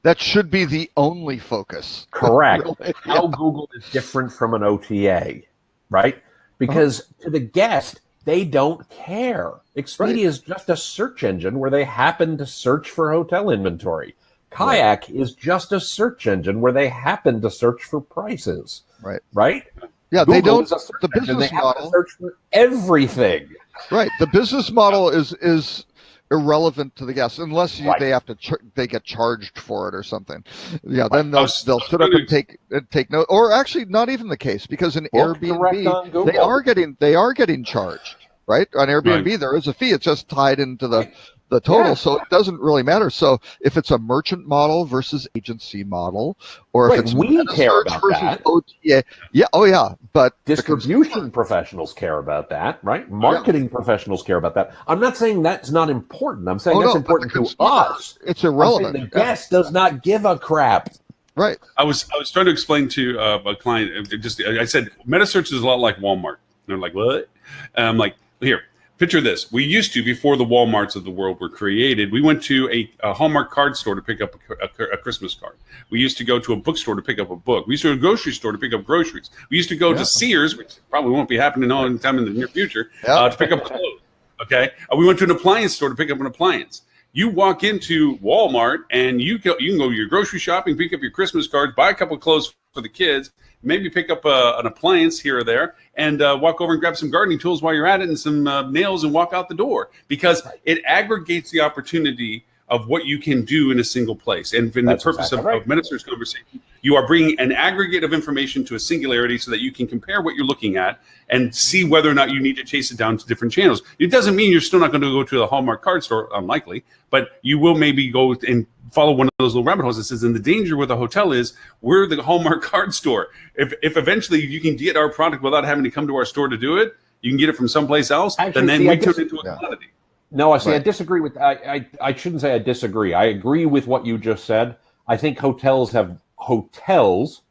That should be the only focus. Correct. Really? How Google is different from an OTA, right? Because to the guest, they don't care. Expedia is just a search engine where they happen to search for hotel inventory. Kayak is just a search engine where they happen to search for prices. Right? Yeah, Google they don't. The business model search for everything. Right. The business model is irrelevant to the guests unless they have to they get charged for it or something. Yeah, then they'll sit up and take note. Or actually, not even the case, because in Airbnb they are getting charged. Right, on Airbnb there is a fee. It's just tied into the total, so it doesn't really matter. So if it's a merchant model versus agency model, or if it's we care about that. OTA, but distribution professionals care about that, right? Marketing professionals care about that. I'm not saying that's not important. I'm saying that's important to us. It's irrelevant. The guest does not give a crap. Right. I was trying to explain to a client. I said metasearch is a lot like Walmart. And they're like, what? And I'm like, here. Picture this. We used to, before the Walmarts of the world were created, we went to a Hallmark card store to pick up a Christmas card. We used to go to a bookstore to pick up a book. We used to go to a grocery store to pick up groceries. We used to go to Sears, which probably won't be happening anytime in the near future, to pick up clothes. Okay? We went to an appliance store to pick up an appliance. You walk into Walmart and you can go to your grocery shopping, pick up your Christmas cards, buy a couple of clothes for the kids, maybe pick up an appliance here or there, and walk over and grab some gardening tools while you're at it and some nails and walk out the door, because it aggregates the opportunity of what you can do in a single place. And for the purpose of metasearch conversation, you are bringing an aggregate of information to a singularity so that you can compare what you're looking at and see whether or not you need to chase it down to different channels. It doesn't mean you're still not going to go to the Hallmark card store, unlikely, but you will maybe go and follow one of those little rabbit holes that says, and the danger with a hotel is we're the Hallmark card store. If eventually you can get our product without having to come to our store to do it, you can get it from someplace else, Actually, then see, we turn it into a commodity. No, I see. Right. I disagree with. I shouldn't say I disagree. I agree with what you just said. I think hotels,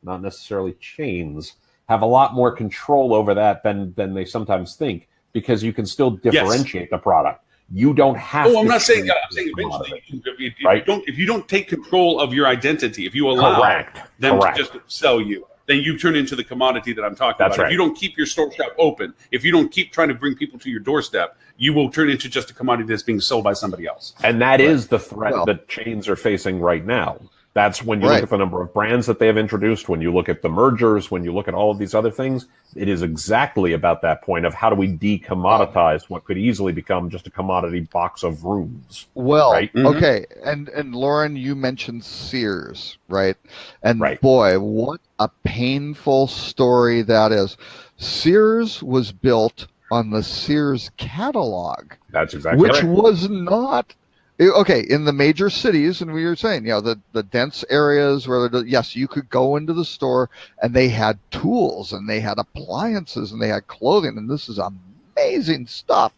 not necessarily chains, have a lot more control over that than they sometimes think, because you can still differentiate the product. You don't have. Oh, I'm not saying. I'm saying eventually, if you don't take control of your identity, if you allow them to just sell you, then you turn into the commodity that I'm talking about. Right. If you don't keep your store shop open, if you don't keep trying to bring people to your doorstep, you will turn into just a commodity that's being sold by somebody else. And that is the threat that chains are facing right now. That's when you look at the number of brands that they have introduced, when you look at the mergers, when you look at all of these other things, it is exactly about that point of how do we decommoditize what could easily become just a commodity box of rooms. Well, right? Okay. And Lauren, you mentioned Sears, right? And boy, what a painful story that is. Sears was built on the Sears catalog. That's exactly which was not okay in the major cities, and we were saying, the dense areas where yes, you could go into the store and they had tools and they had appliances and they had clothing, and this is amazing stuff.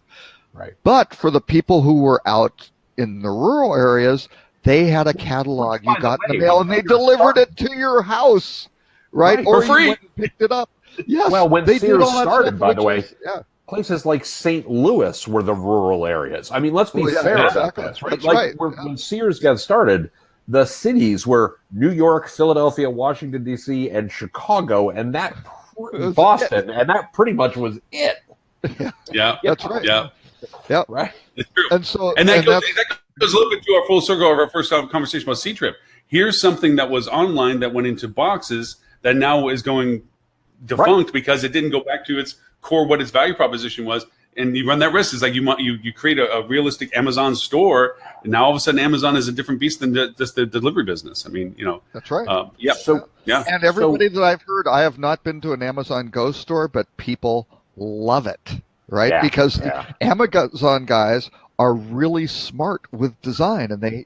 Right. But for the people who were out in the rural areas, they had a catalog you got in the mail, and they delivered it to your house, right? Or for free. You went and picked it up. Yes. Well, when Sears started, by the way, is, places like St. Louis were the rural areas. I mean, let's be fair about this, right? That's When Sears got started, the cities were New York, Philadelphia, Washington, D.C., and Chicago, and Boston, and that pretty much was it. Yeah, that's right. Yeah, right. It's true. And that goes a little bit to our full circle of our first conversation about Ctrip. Here's something that was online that went into boxes that now is going defunct because it didn't go back to its core, what its value proposition was, and you run that risk. It's like you create a realistic Amazon store, and now all of a sudden Amazon is a different beast than just the delivery business. I mean, that's right. And everybody that I've heard, I have not been to an Amazon Go store, but people love it, right? Because the Amazon guys are really smart with design, and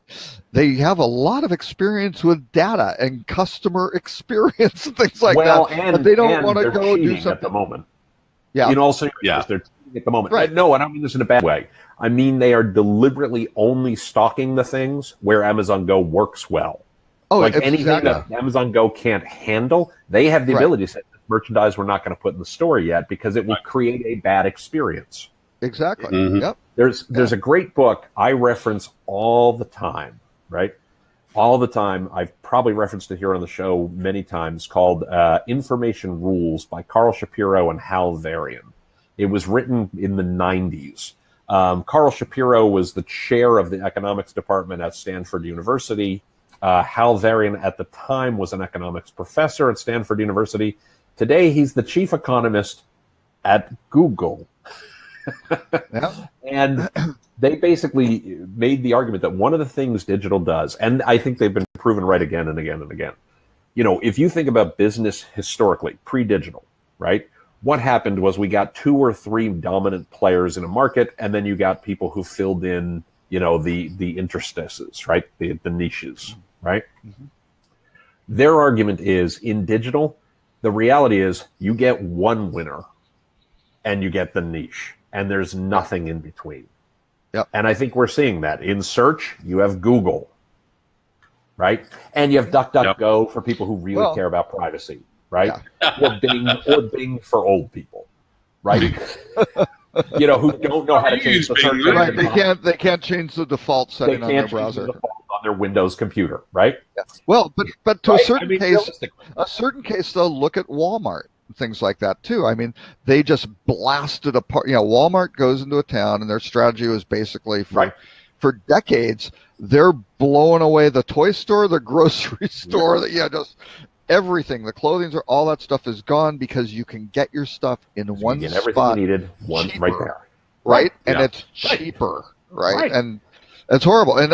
they have a lot of experience with data and customer experience and things like that. And they don't want to go do something at the moment. Yeah. In all seriousness, they're cheating at the moment. Right. No, I don't mean this in a bad way. I mean they are deliberately only stocking the things where Amazon Go works well. Oh, like anything that Amazon Go can't handle, they have the ability to say merchandise we're not going to put in the store yet because it will create a bad experience. Exactly. Mm-hmm. Yep. There's a great book I reference all the time, right? All the time. I've probably referenced it here on the show many times, called Information Rules by Carl Shapiro and Hal Varian. It was written in the 90s. Carl Shapiro was the chair of the economics department at Stanford University. Hal Varian at the time was an economics professor at Stanford University. Today, he's the chief economist at Google. And they basically made the argument that one of the things digital does, and I think they've been proven right again and again and again. If you think about business historically, pre-digital, right? What happened was we got 2 or 3 dominant players in a market, and then you got people who filled in, the interstices, right? The niches, right? Mm-hmm. Their argument is in digital, the reality is you get one winner and you get the niche, and there's nothing in between. Yep. And I think we're seeing that. In search, you have Google, right? And you have DuckDuckGo for people who really care about privacy, right? Yeah. or Bing for old people, right? Who don't know how to change the search engine. Right. They can't change the default setting on their browser. The default on their Windows computer, right? Yeah. Well, but to a certain case, though, look at Walmart. Things like that too. I mean, they just blasted apart. Walmart goes into a town, and their strategy was basically for decades, they're blowing away the toy store, the grocery store, just everything. The clothing, all that stuff is gone because you can get your stuff in one spot. Everything you needed, one right there. Right, and it's cheaper, right? And it's horrible. And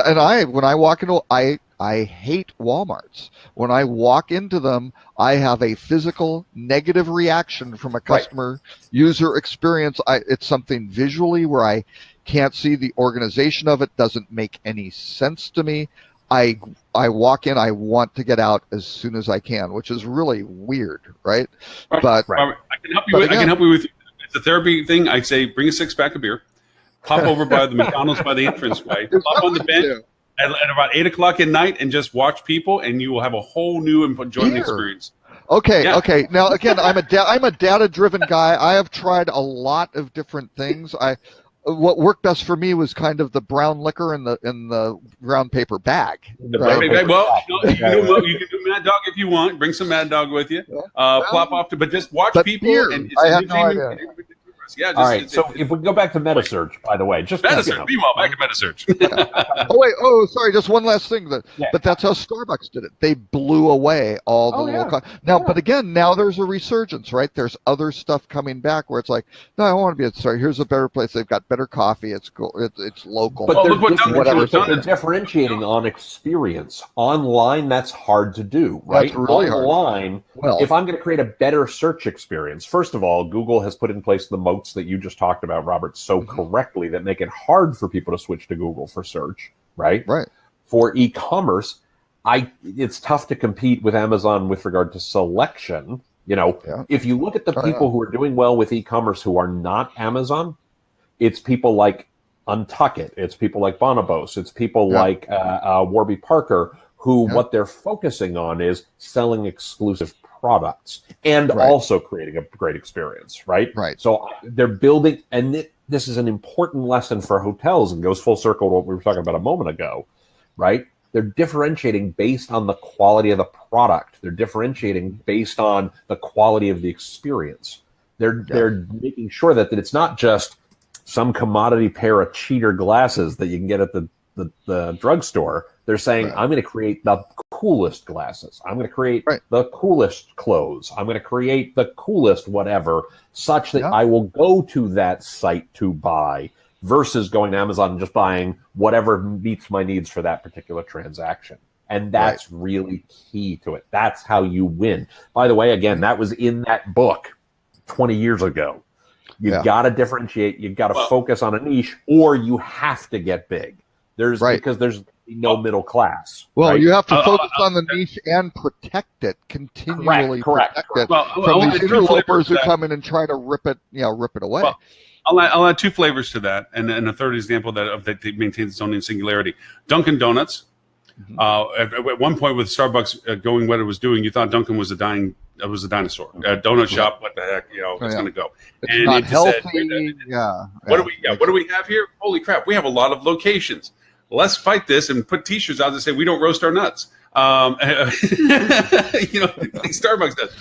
when I walk into, I hate Walmarts. When I walk into them, I have a physical negative reaction from a customer user experience. It's something visually where I can't see the organization of it, doesn't make any sense to me. I walk in, I want to get out as soon as I can, which is really weird, right? But I can help you with it's a therapy thing. I'd say bring a 6-pack of beer, pop over by the McDonald's by the entranceway, pop on the bench at about 8 o'clock at night, and just watch people, and you will have a whole new enjoyment experience. Okay, okay. Now again, I'm a data-driven guy. I have tried a lot of different things. What worked best for me was kind of the brown liquor in the brown paper bag. Well, you can do Mad Dog if you want. Bring some Mad Dog with you. Plop off but just watch people. Beer, and I have no idea. Yeah, all right. So if we go back to metasearch, by the way, just metasearch. Meanwhile, back to metasearch. Sorry. Just one last thing. But that's how Starbucks did it. They blew away all the little. But again, now there's a resurgence, right? There's other stuff coming back where it's like, no, I want to be. Sorry, here's a better place. They've got better coffee. It's cool. It's local. But they're differentiating on experience. Online, that's hard to do, right? That's really Online, if I'm going to create a better search experience, first of all, Google has put in place the moats that you just talked about, Robert, so correctly that make it hard for people to switch to Google for search, right? Right. For e-commerce, it's tough to compete with Amazon with regard to selection. If you look at the people who are doing well with e-commerce who are not Amazon, it's people like Untuckit, it's people like Bonobos, it's people like Warby Parker, who what they're focusing on is selling exclusive products and also creating a great experience, right? Right. So they're building, and this is an important lesson for hotels and goes full circle to what we were talking about a moment ago, right? They're differentiating based on the quality of the product. They're differentiating based on the quality of the experience. They're making sure that it's not just some commodity pair of cheater glasses that you can get at the drugstore. They're saying, I'm going to create the coolest glasses. I'm going to create the coolest clothes. I'm going to create the coolest whatever, such that I will go to that site to buy versus going to Amazon and just buying whatever meets my needs for that particular transaction. And that's really key to it. That's how you win. By the way, again, that was in that book 20 years ago. You've got to differentiate. You've got to focus on a niche, or you have to get big. Because there's no middle class. Well, you have to focus on the niche and protect it continually. Protect it from these interlopers who come in and try to rip it away. Well, I'll add 2 flavors to that, and a third example that maintains its own singularity. Dunkin' Donuts. At one point, with Starbucks going what it was doing, you thought Dunkin' was a dinosaur. A donut shop. What the heck? It's going to go. It's not healthy. What do we have here? Holy crap! We have a lot of locations. Let's fight this and put T-shirts out that say we don't roast our nuts. Like Starbucks does.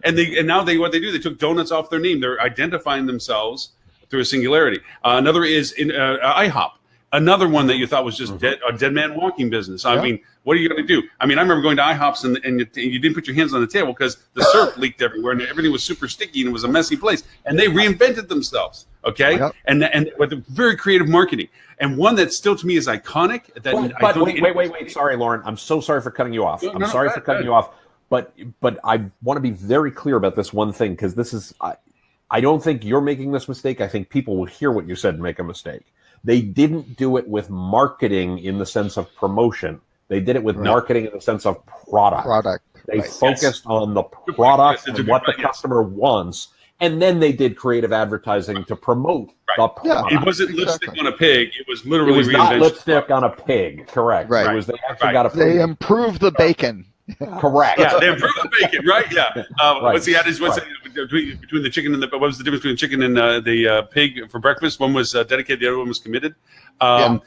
And now what they do, they took donuts off their name. They're identifying themselves through a singularity. Another is in IHOP. Another one that you thought was just a dead man walking business. I mean, what are you going to do? I mean, I remember going to IHOPs and you didn't put your hands on the table because the syrup leaked everywhere and everything was super sticky and it was a messy place. And they reinvented themselves, and with very creative marketing. And one that still to me is iconic. Wait. Sorry, Lauren. I'm so sorry for cutting you off. I'm sorry for cutting you off. But I want to be very clear about this one thing because this is I don't think you're making this mistake. I think people will hear what you said and make a mistake. They didn't do it with marketing in the sense of promotion. They did it with marketing in the sense of product. They focused on the product and what the customer wants. And then they did creative advertising to promote the product. It wasn't lipstick on a pig. It was literally it was not lipstick on a pig. Correct. Right. It was they actually got a pig. They improved the bacon. Correct. Yeah, they improved the bacon, right? Yeah. What's the adage? Between the chicken and what was the difference between the chicken and the pig for breakfast? One was dedicated, the other one was committed. The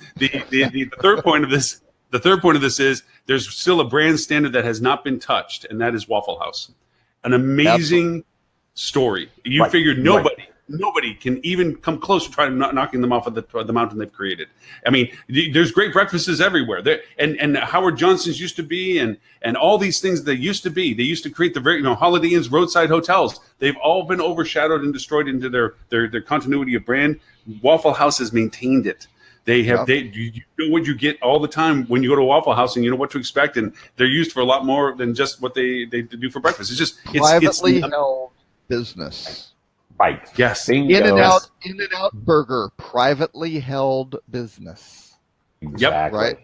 third point of this, is there's still a brand standard that has not been touched, and that is Waffle House. An amazing story. You figured nobody can even come close to trying to knocking them off of the mountain they've created. I mean, there's great breakfasts everywhere. And Howard Johnson's used to be, and all these things they used to be. They used to create the very Holiday Inn's, roadside hotels. They've all been overshadowed and destroyed into their continuity of brand. Waffle House has maintained it. They have you know what you get all the time when you go to a Waffle House, and you know what to expect, and they're used for a lot more than just what they do for breakfast. It's just privately held business. Right. Yes. In-N-Out Burger, privately held business. Exactly. Right.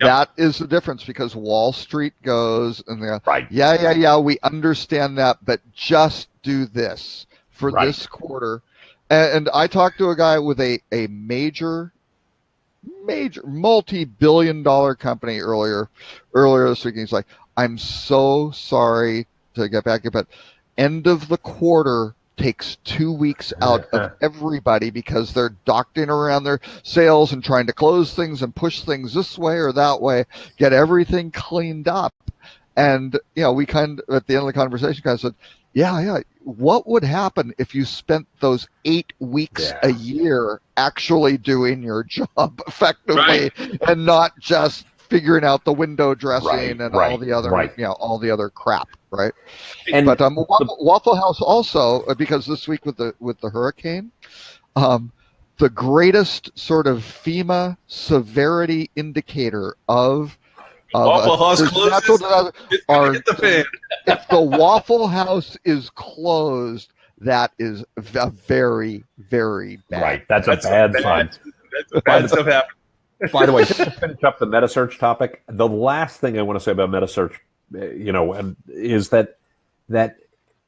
That is the difference because Wall Street goes and they're yeah, we understand that, but just do this for this quarter. And I talked to a guy with a major multi-billion-dollar company earlier this week. And he's like, I'm so sorry to get back, but end of the quarter takes 2 weeks out of everybody because they're doctoring around their sales and trying to close things and push things this way or that way, get everything cleaned up. And, we kind of, at the end of the conversation, kind of said, yeah. What would happen if you spent those 8 weeks a year actually doing your job effectively and not just figuring out the window dressing and all the other, all the other crap, right? And but Waffle House also, because this week with the hurricane, the greatest sort of FEMA severity indicator of Waffle House closes. If the Waffle House is closed, that is a very, very bad. Right, that's a bad sign. That's bad stuff happening. By the way, just to finish up the metasearch topic, the last thing I want to say about metasearch, is that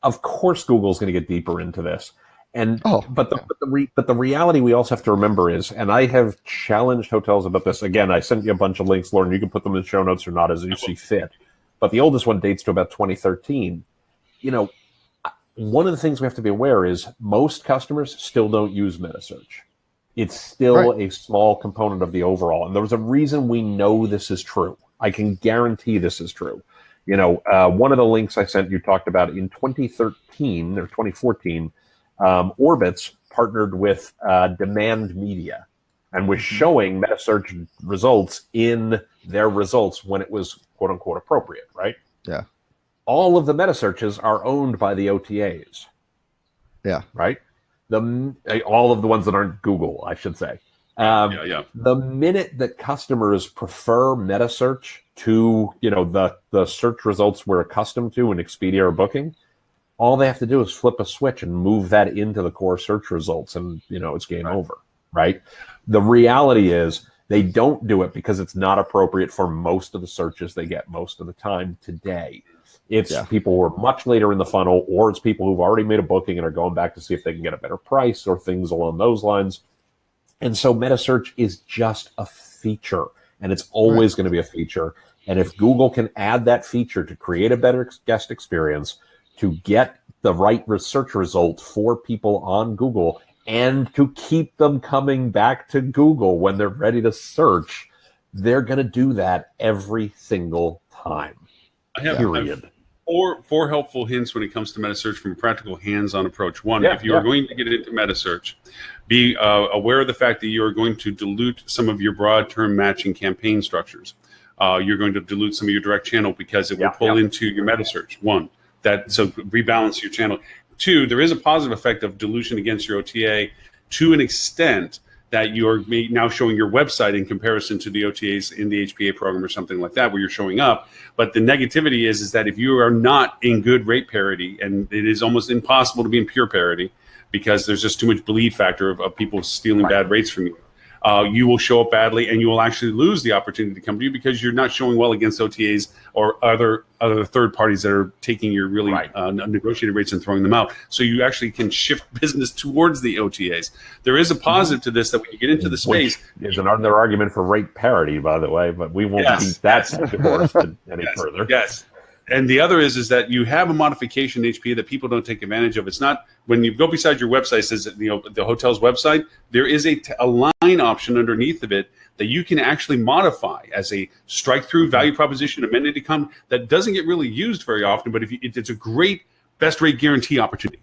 of course Google's going to get deeper into this. But the reality we also have to remember is, and I have challenged hotels about this. Again, I sent you a bunch of links, Lauren. You can put them in the show notes or not as you see fit. But the oldest one dates to about 2013. One of the things we have to be aware is most customers still don't use metasearch. It's still a small component of the overall. And there's a reason we know this is true. I can guarantee this is true. One of the links I sent you talked about in 2013 or 2014, Orbitz partnered with Demand Media and was showing metasearch results in their results when it was quote unquote appropriate, right? Yeah. All of the metasearches are owned by the OTAs. Yeah. Right? All of the ones that aren't Google, I should say. The minute that customers prefer metasearch to, the search results we're accustomed to in Expedia or Booking, all they have to do is flip a switch and move that into the core search results, and it's game over, right? The reality is they don't do it because it's not appropriate for most of the searches they get most of the time today. It's people who are much later in the funnel, or it's people who've already made a booking and are going back to see if they can get a better price or things along those lines. And so metasearch is just a feature, and it's always going to be a feature. And if Google can add that feature to create a better guest experience, to get the right search result for people on Google, and to keep them coming back to Google when they're ready to search, they're going to do that every single time. I have four helpful hints when it comes to metasearch from a practical hands-on approch. One, if you are going to get into metasearch, be aware of the fact that you are going to dilute some of your broad-term matching campaign structures. You're going to dilute some of your direct channel because it will pull into your metasearch. One. So rebalance your channel. Two, there is a positive effect of dilution against your OTA to an extent that you are now showing your website in comparison to the OTAs in the HPA program or something like that, where you're showing up. But the negativity is that if you are not in good rate parity, and it is almost impossible to be in pure parity because there's just too much bleed factor of people stealing bad rates from you, you will show up badly, and you will actually lose the opportunity to come to you because you're not showing well against OTAs or other third parties that are taking your really negotiated rates and throwing them out. So you actually can shift business towards the OTAs. There is a positive to this, that when you get into the space, is another argument for rate parity, by the way, but we won't beat that horse any further. Yes. And the other is that you have a modification in HPA that people don't take advantage of. It's not, when you go beside your website, it says the hotel's website, there is a line option underneath of it that you can actually modify as a strike-through value proposition, amended to come, that doesn't get really used very often, but it's a great best rate guarantee opportunity.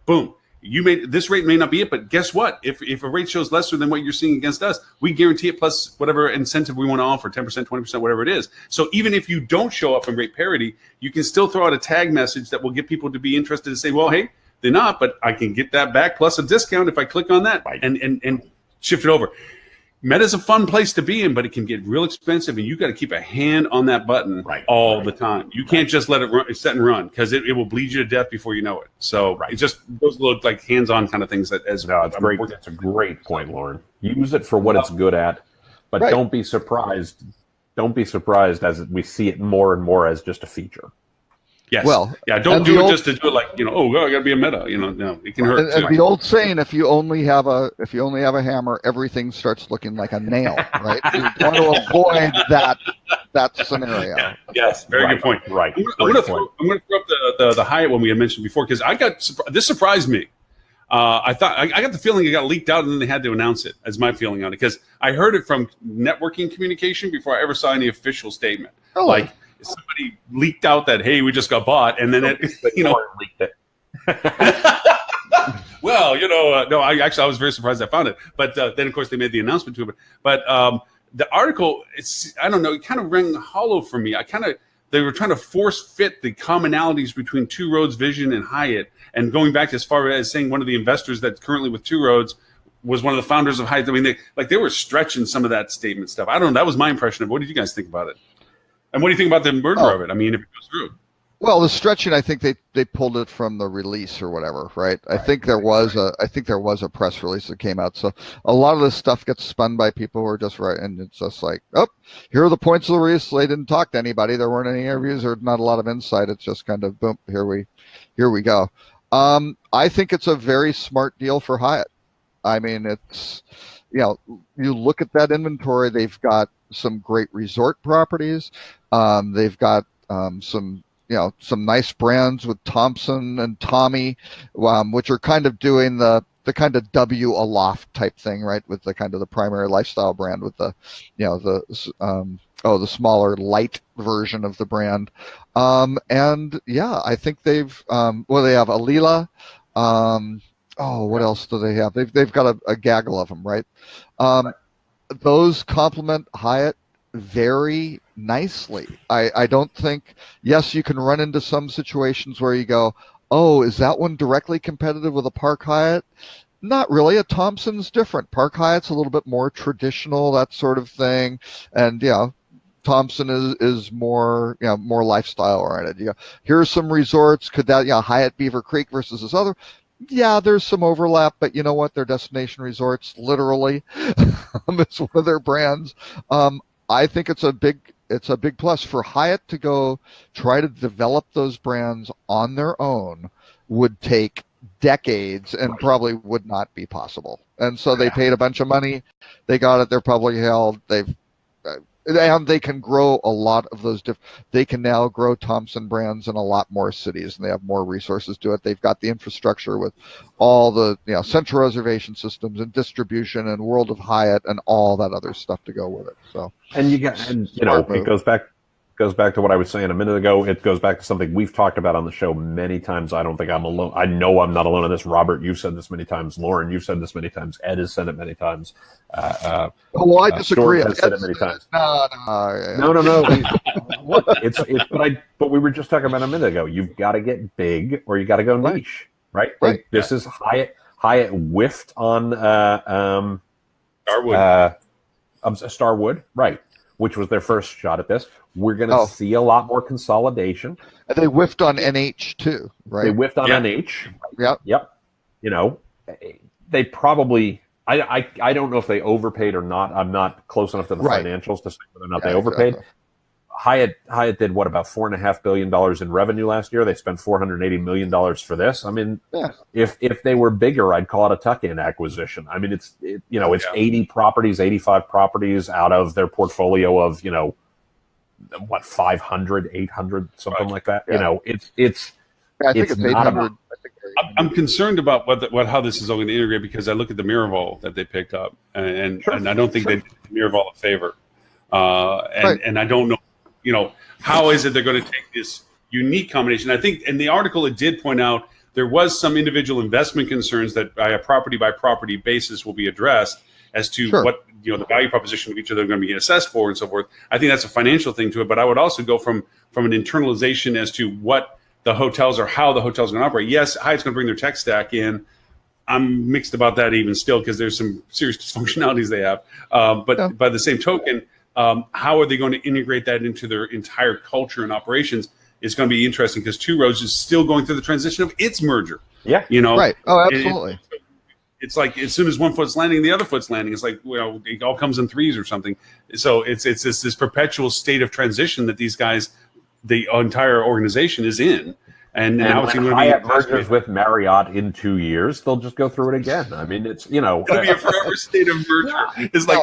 Boom. This rate may not be it, but guess what? If a rate shows lesser than what you're seeing against us, we guarantee it plus whatever incentive we want to offer, 10%, 20%, whatever it is. So even if you don't show up in rate parity, you can still throw out a tag message that will get people to be interested to say, well, hey, they're not, but I can get that back plus a discount if I click on that and shift it over. Meta's a fun place to be in, but it can get real expensive, and you got to keep a hand on that button all the time. You can't just let it set and run, because it will bleed you to death before you know it. So it just, those look like hands-on kind of things. It's great. That's a great point, Lauren. Use it for what it's good at, but don't be surprised. Don't be surprised as we see it more and more as just a feature. Yes. Well, yeah, don't do it just to do it like, oh, I got to be a meta. No, it can hurt too. And the old saying, if you only have a hammer, everything starts looking like a nail, right? You want to avoid that scenario. Yeah. Yes, very good point. Right. I'm going to throw up the Hyatt one we had mentioned before, because this surprised me. I got the feeling it got leaked out and then they had to announce it, as my feeling on it, because I heard it from networking communication before I ever saw any official statement. Oh. Like somebody leaked out that, hey, we just got bought, and then leaked it. Well, no, I was very surprised I found it, but then of course they made the announcement to it. But the article, I don't know, it kind of rang hollow for me. They were trying to force fit the commonalities between Two Roads Vision and Hyatt, and going back as far as saying one of the investors that's currently with Two Roads was one of the founders of Hyatt. I mean, they were stretching some of that statement stuff. I don't know. That was my impression of it. What did you guys think about it? And what do you think about the merger of it? I mean, if it goes through. Well, the stretching, I think they pulled it from the release or whatever, right? I think there was a press release that came out. So a lot of this stuff gets spun by people who are just right, and it's just like, oh, here are the points of the release. They didn't talk to anybody. There weren't any interviews or not a lot of insight. It's just kind of boom, here we go. I think it's a very smart deal for Hyatt. I mean, it's, you look at that inventory. They've got some great resort properties. They've got some nice brands with Thompson and Tommy, which are kind of doing the kind of W Aloft type thing, right? With the kind of the primary lifestyle brand with the smaller light version of the brand. And yeah, I think they have Alila. What else do they have? They've got a gaggle of them, right? Those complement Hyatt very nicely. I don't think, yes, you can run into some situations where you go, oh, is that one directly competitive with a Park Hyatt? Not really. A Thompson's different. Park Hyatt's a little bit more traditional, that sort of thing. And Thompson is more more lifestyle oriented. Here's some resorts. Could that Hyatt Beaver Creek versus this other? Yeah, there's some overlap, but you know what? They're destination resorts, literally. It's one of their brands. I think it's a big plus for Hyatt to go try to develop those brands on their own. Would take decades and probably would not be possible. And so they paid a bunch of money. They got it. They're publicly held. And they can grow a lot of those. They can now grow Thompson brands in a lot more cities, and they have more resources to it. They've got the infrastructure with all the central reservation systems and distribution and World of Hyatt and all that other stuff to go with it. So it goes back to what I was saying a minute ago. It goes back to something we've talked about on the show many times. I don't think I'm alone. I know I'm not alone in this. Robert, you've said this many times. Lauren, you've said this many times. Ed has said it many times. I disagree. Stuart has said it many times. No. But we were just talking about a minute ago. You've got to get big, or you got to go niche, right? This is Hyatt. Hyatt whiffed on Starwood, right? Which was their first shot at this. We're going to see a lot more consolidation. And they whiffed on NH too, right? They whiffed on NH. Yep. They probably. I don't know if they overpaid or not. I'm not close enough to the financials to say whether or not they overpaid. Exactly. Hyatt did what, about $4.5 billion in revenue last year. They spent $480 million for this. I mean, if they were bigger, I'd call it a tuck-in acquisition. I mean, it's 80 properties, 85 properties out of their portfolio of 500, 800, something like that. Yeah. I think it's 800. I'm concerned about how this is all going to integrate, because I look at the Miraval that they picked up, and I don't think they did Miraval a favor, and I don't know. How is it they're going to take this unique combination? I think in the article it did point out there was some individual investment concerns that by a property by property basis will be addressed as to what the value proposition of each of them are going to be assessed for and so forth. I think that's a financial thing to it, but I would also go from an internalization as to what the hotels or how the hotels are going to operate. Yes, Hyatt's going to bring their tech stack in. I'm mixed about that even still, because there's some serious dysfunctionalities they have. But by the same token, how are they going to integrate that into their entire culture and operations is going to be interesting, because Two Roads is still going through the transition of its merger. Yeah. Right. Oh, absolutely. It's like as soon as one foot's landing, the other foot's landing. It's like, it all comes in threes or something. So it's this perpetual state of transition that these guys the entire organization is in. And now it's when going to Hyatt be merges with Marriott in 2 years, they'll just go through it again. I mean, it's it'll be a forever state of merger. It's like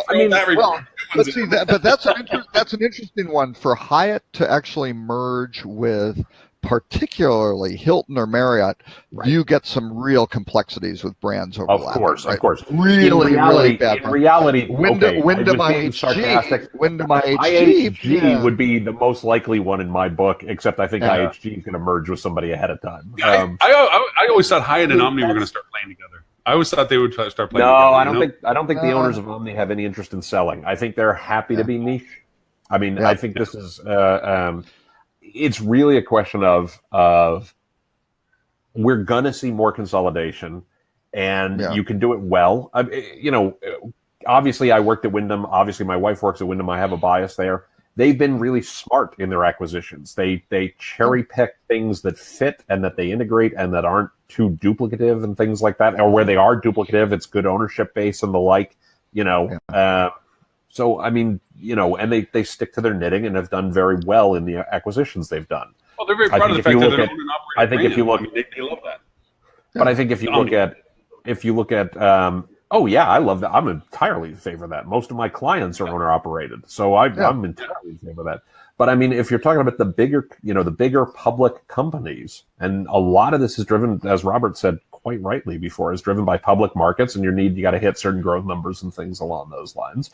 but see but that's an interesting one for Hyatt to actually merge with, particularly Hilton or Marriott. Right. You get some real complexities with brands overlapping. Of course. Really bad. In reality, Wyndham IHG would be the most likely one in my book, except I think IHG is going to merge with somebody ahead of time. I always thought Hyatt and Omni were going to start playing together. I always thought they would start playing together. No, I don't think the owners of Omni have any interest in selling. I think they're happy to be niche. I mean, I think this is it's really a question of we're gonna see more consolidation, and you can do it well. Obviously, I worked at Wyndham. Obviously, my wife works at Wyndham. I have a bias there. They've been really smart in their acquisitions. They cherry pick things that fit and that they integrate and that aren't too duplicative and things like that. Or where they are duplicative, it's good ownership base and the like. So, I mean, and they stick to their knitting and have done very well in the acquisitions they've done. Well, they're very proud of the fact that they own and operate. I think if you look, they love that. But I think if you look at, oh yeah, I love that. I'm entirely in favor of that. Most of my clients are owner operated, so I'm entirely in favor of that. But I mean, if you're talking about the bigger public companies, and a lot of this is driven, as Robert said quite rightly before, is driven by public markets, and you got to hit certain growth numbers and things along those lines.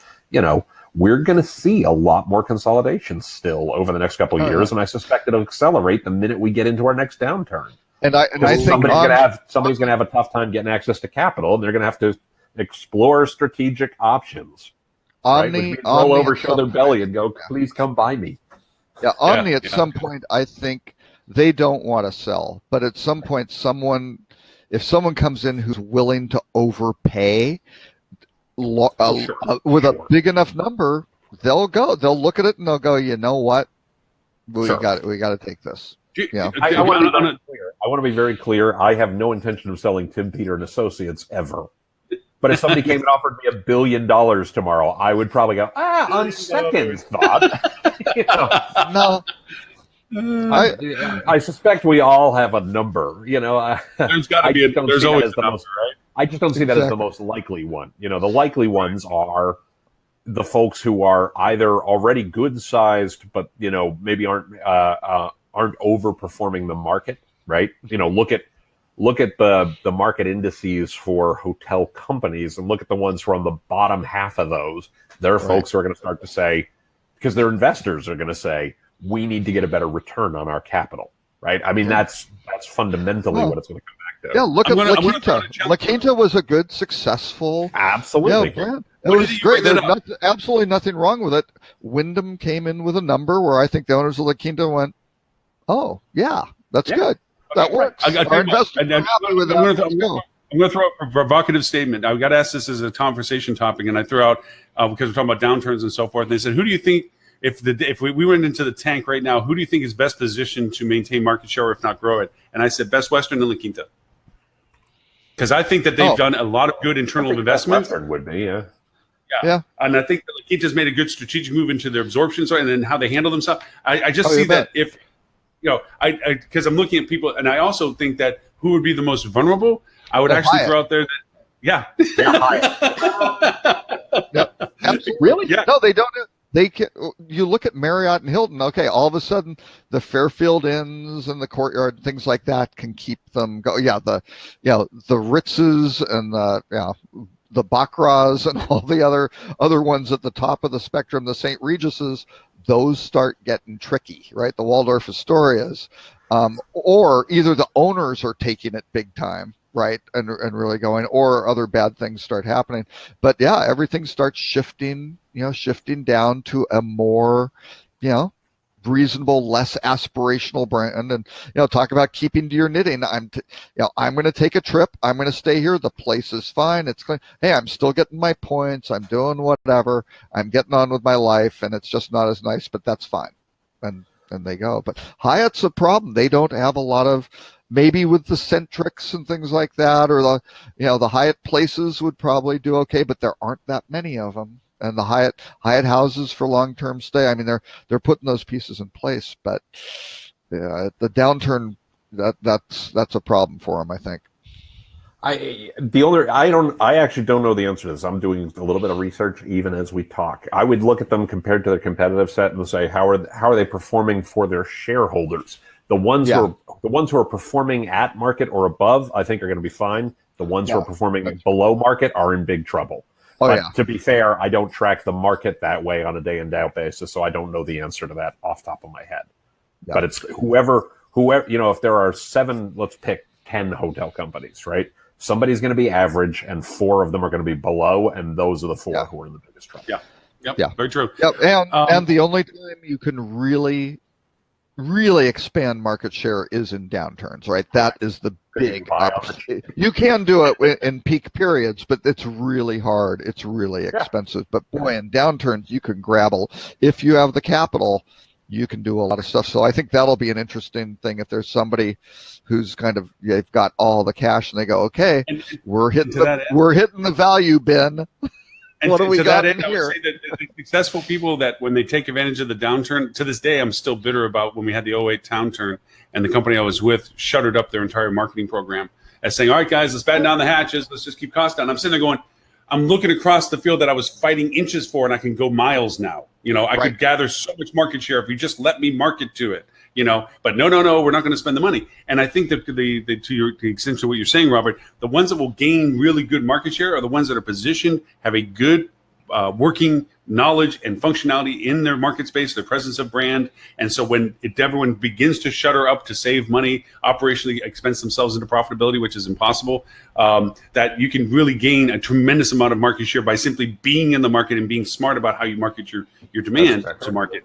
We're going to see a lot more consolidation still over the next couple of years, and I suspect it'll accelerate the minute we get into our next downturn. And I think somebody's going to have a tough time getting access to capital, and they're going to have to explore strategic options. Omni roll over, show their belly, and go, please come buy me. Yeah, Omni at some point, I think they don't want to sell, but at some point, if someone comes in who's willing to overpay with a big enough number, they'll go. They'll look at it and they'll go, you know what? We got to take this. I want to be very clear. I have no intention of selling Tim Peter and Associates ever. But if somebody came and offered me $1 billion tomorrow, I would probably go, on second thought. No. I suspect we all have a number. There's got to be there's always a number, right? I just don't see that as the most likely one. The likely ones are the folks who are either already good sized, but maybe aren't overperforming the market, right? Look at the market indices for hotel companies and look at the ones who are on the bottom half of those. There are folks who are going to start to say, because their investors are going to say, we need to get a better return on our capital, right? I mean, that's fundamentally what it's going to come back to. Yeah, look at La Quinta. La Quinta was a good, successful. Absolutely. Brand. It was great. There's absolutely nothing wrong with it. Wyndham came in with a number where I think the owners of La Quinta went, oh, yeah, that's good. That works. Our investors are happy with that. I'm going to throw out a provocative statement. I got asked this as a conversation topic, and I threw out, because we're talking about downturns and so forth, and they said, who do you think, if we went into the tank right now, who do you think is best positioned to maintain market share, or if not grow it? And I said, Best Western and La Quinta. Because I think that they've done a lot of good internal investments. Best Western would be, yeah. And I think that La Quinta's made a good strategic move into their absorption, and then how they handle themselves. I just see that if, because I'm looking at people, and I also think that who would be the most vulnerable, I would actually throw out there that, Hyatt. Yep. Absolutely. Really? Yeah. No, they don't. You look at Marriott and Hilton. Okay, all of a sudden the Fairfield Inns and the Courtyard, things like that, can keep them go. Yeah, the Ritzes and the Baccaras and all the other ones at the top of the spectrum, the St. Regis's. Those start getting tricky, right? The Waldorf Astorias, or either the owners are taking it big time, right, and really going, or other bad things start happening. But everything starts shifting down to a more, reasonable, less aspirational brand. And talk about keeping to your knitting. I'm going to take a trip. I'm going to stay here. The place is fine. It's clean. Hey, I'm still getting my points. I'm doing whatever. I'm getting on with my life, and it's just not as nice, but that's fine. And they go. But Hyatt's a problem. They don't have a lot of, maybe with the Centrics and things like that, or the Hyatt Places would probably do okay, but there aren't that many of them. and the Hyatt houses for long-term stay. I mean, they're putting those pieces in place, but yeah, the downturn that's a problem for them, I think. I actually don't know the answer to this. I'm doing a little bit of research even as we talk. I would look at them compared to their competitive set and say, how are they performing for their shareholders? The ones who are performing at market or above, I think, are going to be fine. The ones who are performing below market are in big trouble. But to be fair, I don't track the market that way on a day in day out basis, so I don't know the answer to that off the top of my head. Yeah. But it's whoever, if there are 7, let's pick 10 hotel companies, right? Somebody's going to be average, and 4 of them are going to be below, and those are the 4 who are in the biggest trouble. Yeah, very true. Yep, and the only time you can really expand market share is in downturns, right? That is the big opportunity. You can do it in peak periods, but it's really hard. It's really expensive. But boy, in downturns, you can grapple. If you have the capital, you can do a lot of stuff. So I think that'll be an interesting thing if there's somebody who's kind of, they've got all the cash and they go, okay, we're hitting the value bin. And what do we got in here? I would say that the successful people that when they take advantage of the downturn, to this day, I'm still bitter about when we had the 08 downturn and the company I was with shuttered up their entire marketing program as saying, all right, guys, let's batten down the hatches. Let's just keep costs down. I'm sitting there going, I'm looking across the field that I was fighting inches for, and I can go miles now. I could gather so much market share if you just let me market to it. But no, we're not going to spend the money. And I think that to the extent of what you're saying, Robert, the ones that will gain really good market share are the ones that are positioned, have a good working knowledge and functionality in their market space, their presence of brand. And so when everyone begins to shutter up to save money, operationally expense themselves into profitability, which is impossible, that you can really gain a tremendous amount of market share by simply being in the market and being smart about how you market your demand to market.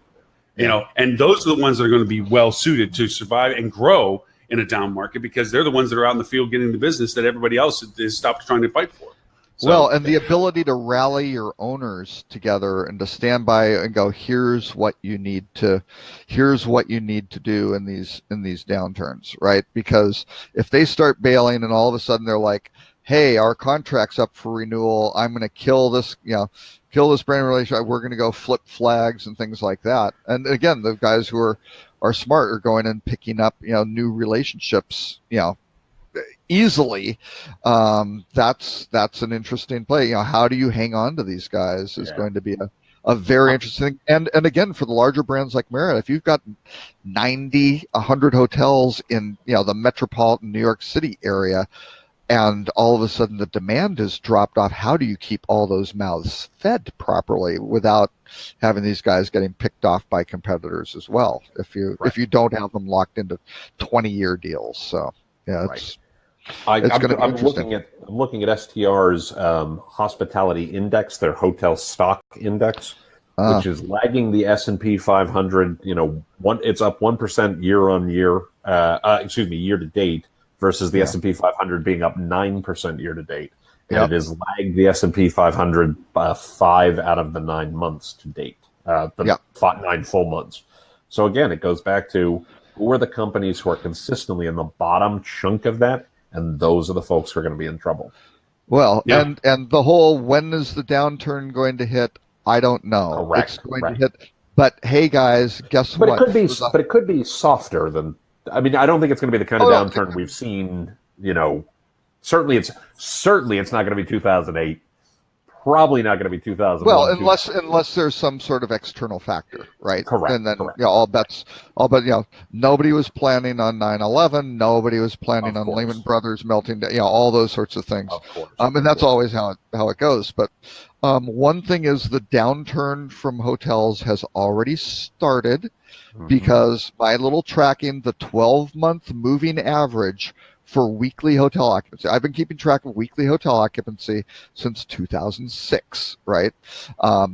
And those are the ones that are going to be well suited to survive and grow in a down market because they're the ones that are out in the field getting the business that everybody else has stopped trying to fight for. So, and the ability to rally your owners together and to stand by and go, here's what you need to do in these downturns, right? Because if they start bailing and all of a sudden they're like, hey, our contract's up for renewal, I'm going to kill this brand relationship, we're going to go flip flags and things like that. And again, the guys who are smart are going and picking up, new relationships, easily. That's an interesting play. How do you hang on to these guys is going to be a very interesting. And again, for the larger brands like Marriott, if you've got 90, 100 hotels in, the metropolitan New York City area, and all of a sudden the demand has dropped off, how do you keep all those mouths fed properly without having these guys getting picked off by competitors as well? If you don't have them locked into 20-year deals. So it's going to be interesting. I'm looking at STR's hospitality index, their hotel stock index, which is lagging the S&P 500. It's up 1% year on year. Year to date. Versus the S&P 500 being up 9% year to date. And it has lagged the S&P 500 by 5 out of the 9 months to date, 9 full months. So again, it goes back to who are the companies who are consistently in the bottom chunk of that, and those are the folks who are going to be in trouble. Well, and the whole when is the downturn going to hit, I don't know. Correct. It's going to hit. But hey, guys, guess what? But it could be softer than. I mean, I don't think it's going to be the kind of downturn we've seen. Certainly it's not going to be 2008. Probably not going to be 2001. Well, unless there's some sort of external factor, right? Correct. And then all bets. Nobody was planning on 9/11. Nobody was planning on Lehman Brothers melting down. All those sorts of things. Of course. And that's always how it goes. But one thing is the downturn from hotels has already started. Because my little tracking, the 12-month moving average for weekly hotel occupancy, I've been keeping track of weekly hotel occupancy since 2006, right? I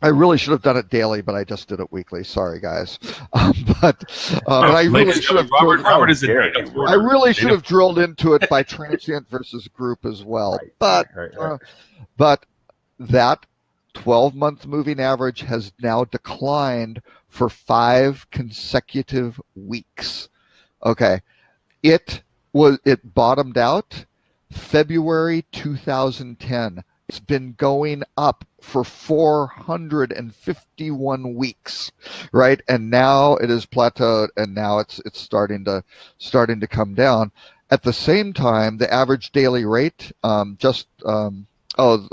really should have done it daily, but I just did it weekly. Sorry, guys. But I really should have. Robert is I really should have drilled into it by transient versus group as well. But that 12-month moving average has now declined for 5 consecutive weeks. Okay. It bottomed out February 2010. It's been going up for 451 weeks, right? And now it is plateaued, and now it's starting to come down. At the same time, the average daily rate I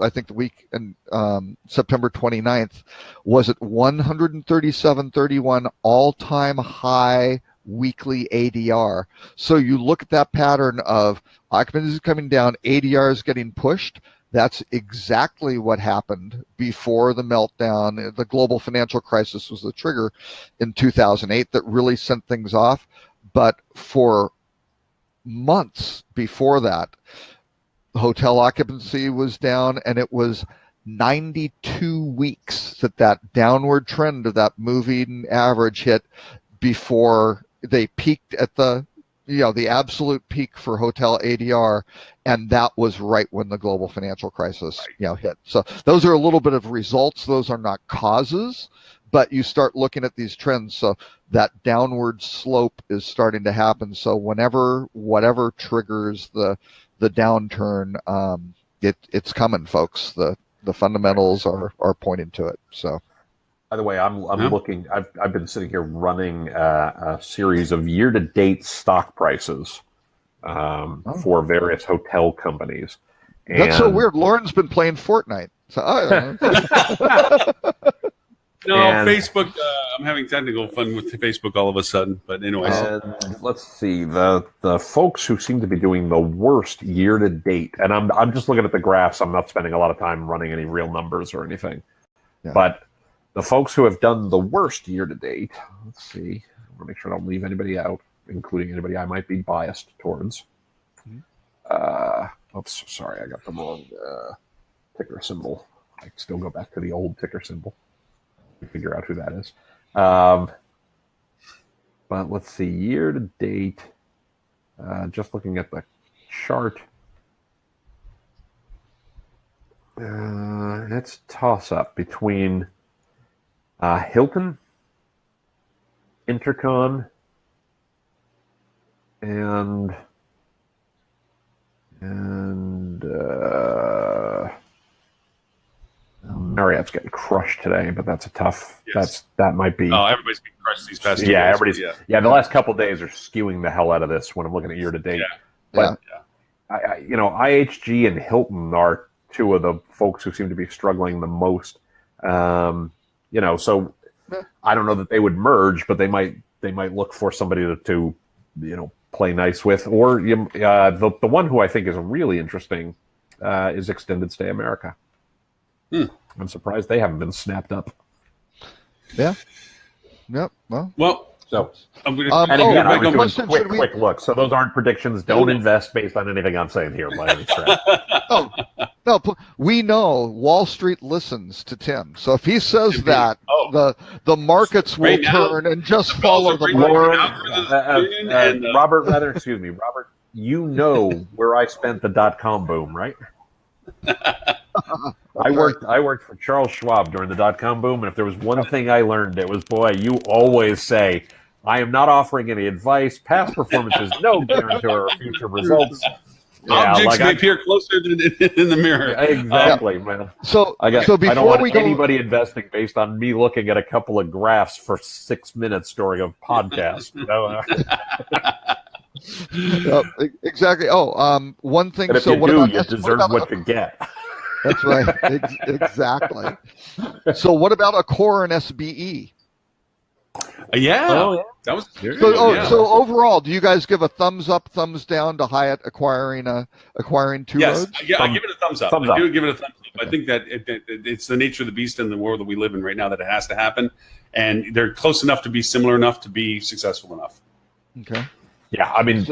think the week in September 29th was at 137.31, all-time high weekly ADR. So you look at that pattern of occupancy is coming down, ADR is getting pushed. That's exactly what happened before the meltdown. The global financial crisis was the trigger in 2008 that really sent things off. But for months before that, hotel occupancy was down, and it was 92 weeks that downward trend of that moving average hit before they peaked at the absolute peak for hotel ADR, and that was right when the global financial crisis hit. So those are a little bit of results. Those are not causes, but you start looking at these trends. So that downward slope is starting to happen. So whatever triggers the downturn, it's coming, folks. The fundamentals are pointing to it. So. By the way, I'm looking. I've been sitting here running a series of year-to-date stock prices for various hotel companies. And that's so weird. Lauren's been playing Fortnite. So no, Facebook. I'm having technical fun with Facebook all of a sudden. But anyways, let's see the folks who seem to be doing the worst year-to-date, and I'm just looking at the graphs. I'm not spending a lot of time running any real numbers or anything, but. The folks who have done the worst year-to-date, let's see, I want to make sure I don't leave anybody out, including anybody I might be biased towards. Oops, sorry, I got the wrong ticker symbol. I can still go back to the old ticker symbol and figure out who that is. But let's see, year-to-date, just looking at the chart, it's toss-up between... Hilton, Intercon, and Marriott's getting crushed today, but that's a tough. Yes. That might be. Oh, everybody's getting crushed these past 2 days. Everybody's. Yeah, the last couple of days are skewing the hell out of this when I'm looking at year to date. But IHG and Hilton are two of the folks who seem to be struggling the most. So I don't know that they would merge, but they might look for somebody to play nice with. Or the one who I think is really interesting is Extended Stay America. I'm surprised they haven't been snapped up. Yeah. Yep. Well. So. And again, I'm doing quick look. So those aren't predictions. Don't invest based on anything I'm saying here by any stretch. No, we know Wall Street listens to Tim. So if he says that, the markets will turn and just follow the Lauren, Robert, you know where I spent the .com boom, right? I worked for Charles Schwab during the .com boom, and if there was one thing I learned, it was, boy, you always say, I am not offering any advice. Past performance is no guarantor of future results. Objects may appear closer than in the mirror. Exactly, man. So I don't want anybody investing based on me looking at a couple of graphs for 6 minutes during a podcast. Exactly. One thing. And if so you what do, about you deserve what you get. That's right. Exactly. So what about Accor and SBE? That was so overall, do you guys give a thumbs up, thumbs down to Hyatt acquiring Two Roads? I give it a thumbs up. I do give it a thumbs up. I think that it's the nature of the beast in the world that we live in right now that it has to happen, and they're close enough to be similar enough to be successful enough. Okay. Yeah, I mean,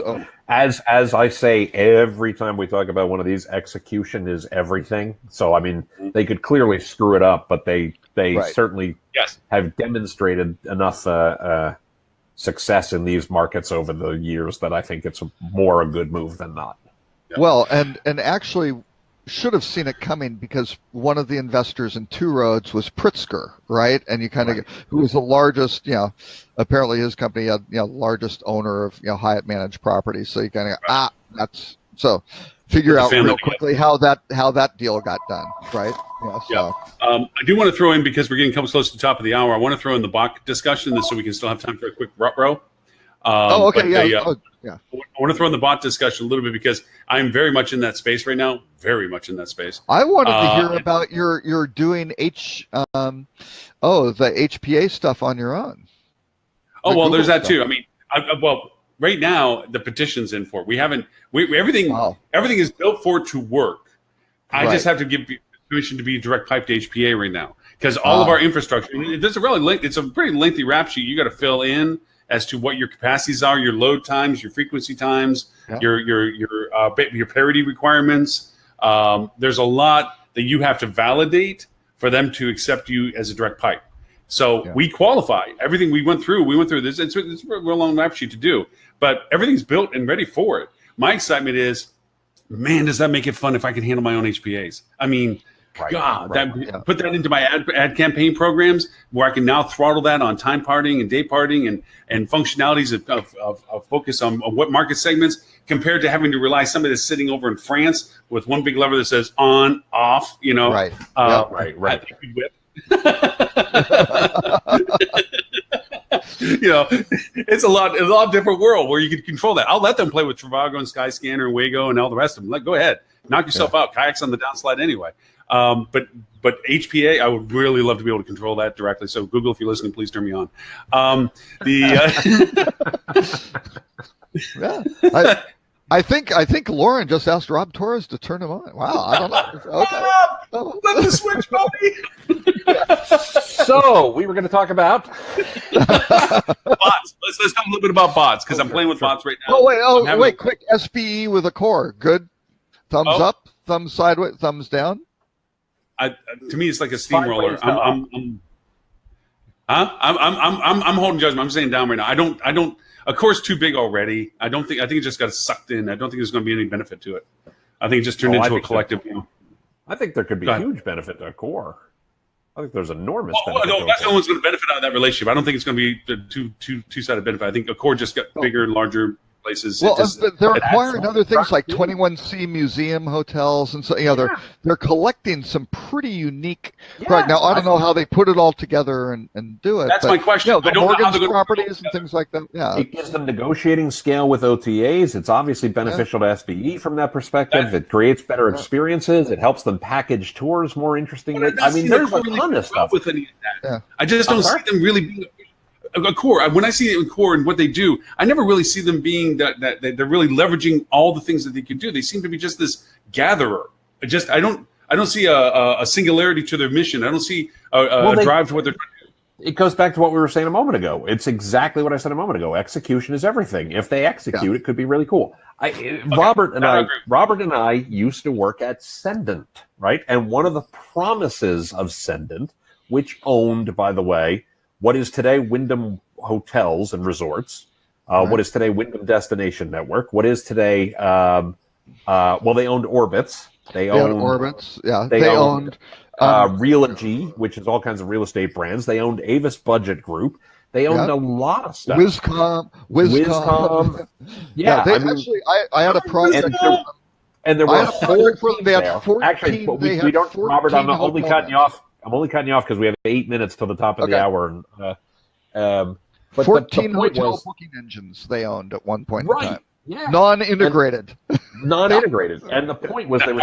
as I say every time we talk about one of these, execution is everything. So I mean, they could clearly screw it up, but they certainly have demonstrated enough success in these markets over the years that I think it's more a good move than not. Yeah. Well, and actually should have seen it coming because one of the investors in Two Roads was Pritzker, right? And you kind of who was the largest, apparently his company had largest owner of Hyatt managed properties. So you kind of go, that's so figure out real quickly how that deal got done, right? Yeah. So. I do want to throw in, because we're getting close to the top of the hour, I want to throw in the bot discussion so we can still have time for a quick rut-row. Okay. I want to throw in the bot discussion a little bit, because I'm very much in that space right now. Very much in that space. I wanted to hear about your doing the HPA stuff on your own. Oh, well, there's that too. I mean, right now the petition's in for it. Everything is built for it to work. I just have to give permission to be direct pipe to HPA right now, because all of our infrastructure. It's a pretty lengthy rap sheet you got to fill in as to what your capacities are, your load times, your frequency times, your parity requirements. There's a lot that you have to validate for them to accept you as a direct pipe. So we qualify everything we went through this. It's a real long rap sheet to do, but everything's built and ready for it. My excitement is, man, does that make it fun if I can handle my own HPAs? I mean, put that into my ad campaign programs, where I can now throttle that on time partying and day partying and functionalities of focus on what market segments, compared to having to rely somebody that's sitting over in France with one big lever that says on, off, Right. Whip. It's a lot different world where you can control that. I'll let them play with Trivago and Skyscanner and Wago and all the rest of them. Go ahead, knock yourself out. Kayak's on the downslide anyway. But HPA, I would really love to be able to control that directly. So Google, if you're listening, please turn me on. I think Lauren just asked Rob Torres to turn him on. Wow, I don't know. Okay. Let the switch, buddy. So we were going to talk about bots. Let's talk a little bit about bots, because I'm playing with bots right now. Wait, quick. SPE with a core. Good. Thumbs up, thumbs sideways, thumbs down. To me, it's like a steamroller. I'm holding judgment. I'm saying down right now. I don't. Of course, too big already. I think it just got sucked in. I don't think there's going to be any benefit to it. I think it just turned into a collective. I think there could be huge benefit to a core. I think there's enormous benefit. No, that's no one's going to benefit out of that relationship. I don't think it's going to be a two-sided benefit. I think a core just got bigger and larger places. Well, they're acquiring other things like 21C Museum hotels, and so they're collecting some pretty unique. Now, I don't know how they put it all together and do it. That's my question. The Morgan's properties and things like that. Yeah, it gives them negotiating scale with OTAs. It's obviously beneficial to SBE from that perspective. It creates better experiences. It helps them package tours more interestingly. I mean, there's a ton of stuff with any of that. I just don't see them really being a core. When I see it in core and what they do, I never really see them being that they're really leveraging all the things that they can do. They seem to be just this gatherer. I don't see a singularity to their mission. I don't see a drive to what they're trying to do. It goes back to what we were saying a moment ago. It's exactly what I said a moment ago. Execution is everything. If they execute, it could be really cool. Robert and I used to work at Cendant, right? And one of the promises of Cendant, which owned, by the way, what is today Wyndham Hotels and Resorts, what is today Wyndham Destination Network, what is today, they owned Orbitz. They owned Orbitz, They owned Realogy, which is all kinds of real estate brands. They owned Avis Budget Group. They owned a lot of stuff. Wizcom. I had a project. And there were whole teams there. Actually, we don't, Robert, I'm only cutting you off. I'm only cutting you off because we have 8 minutes till the top of the hour. But 14 hotel booking engines they owned at one point in time. Yeah. Non-integrated. Non-integrated. And the point was they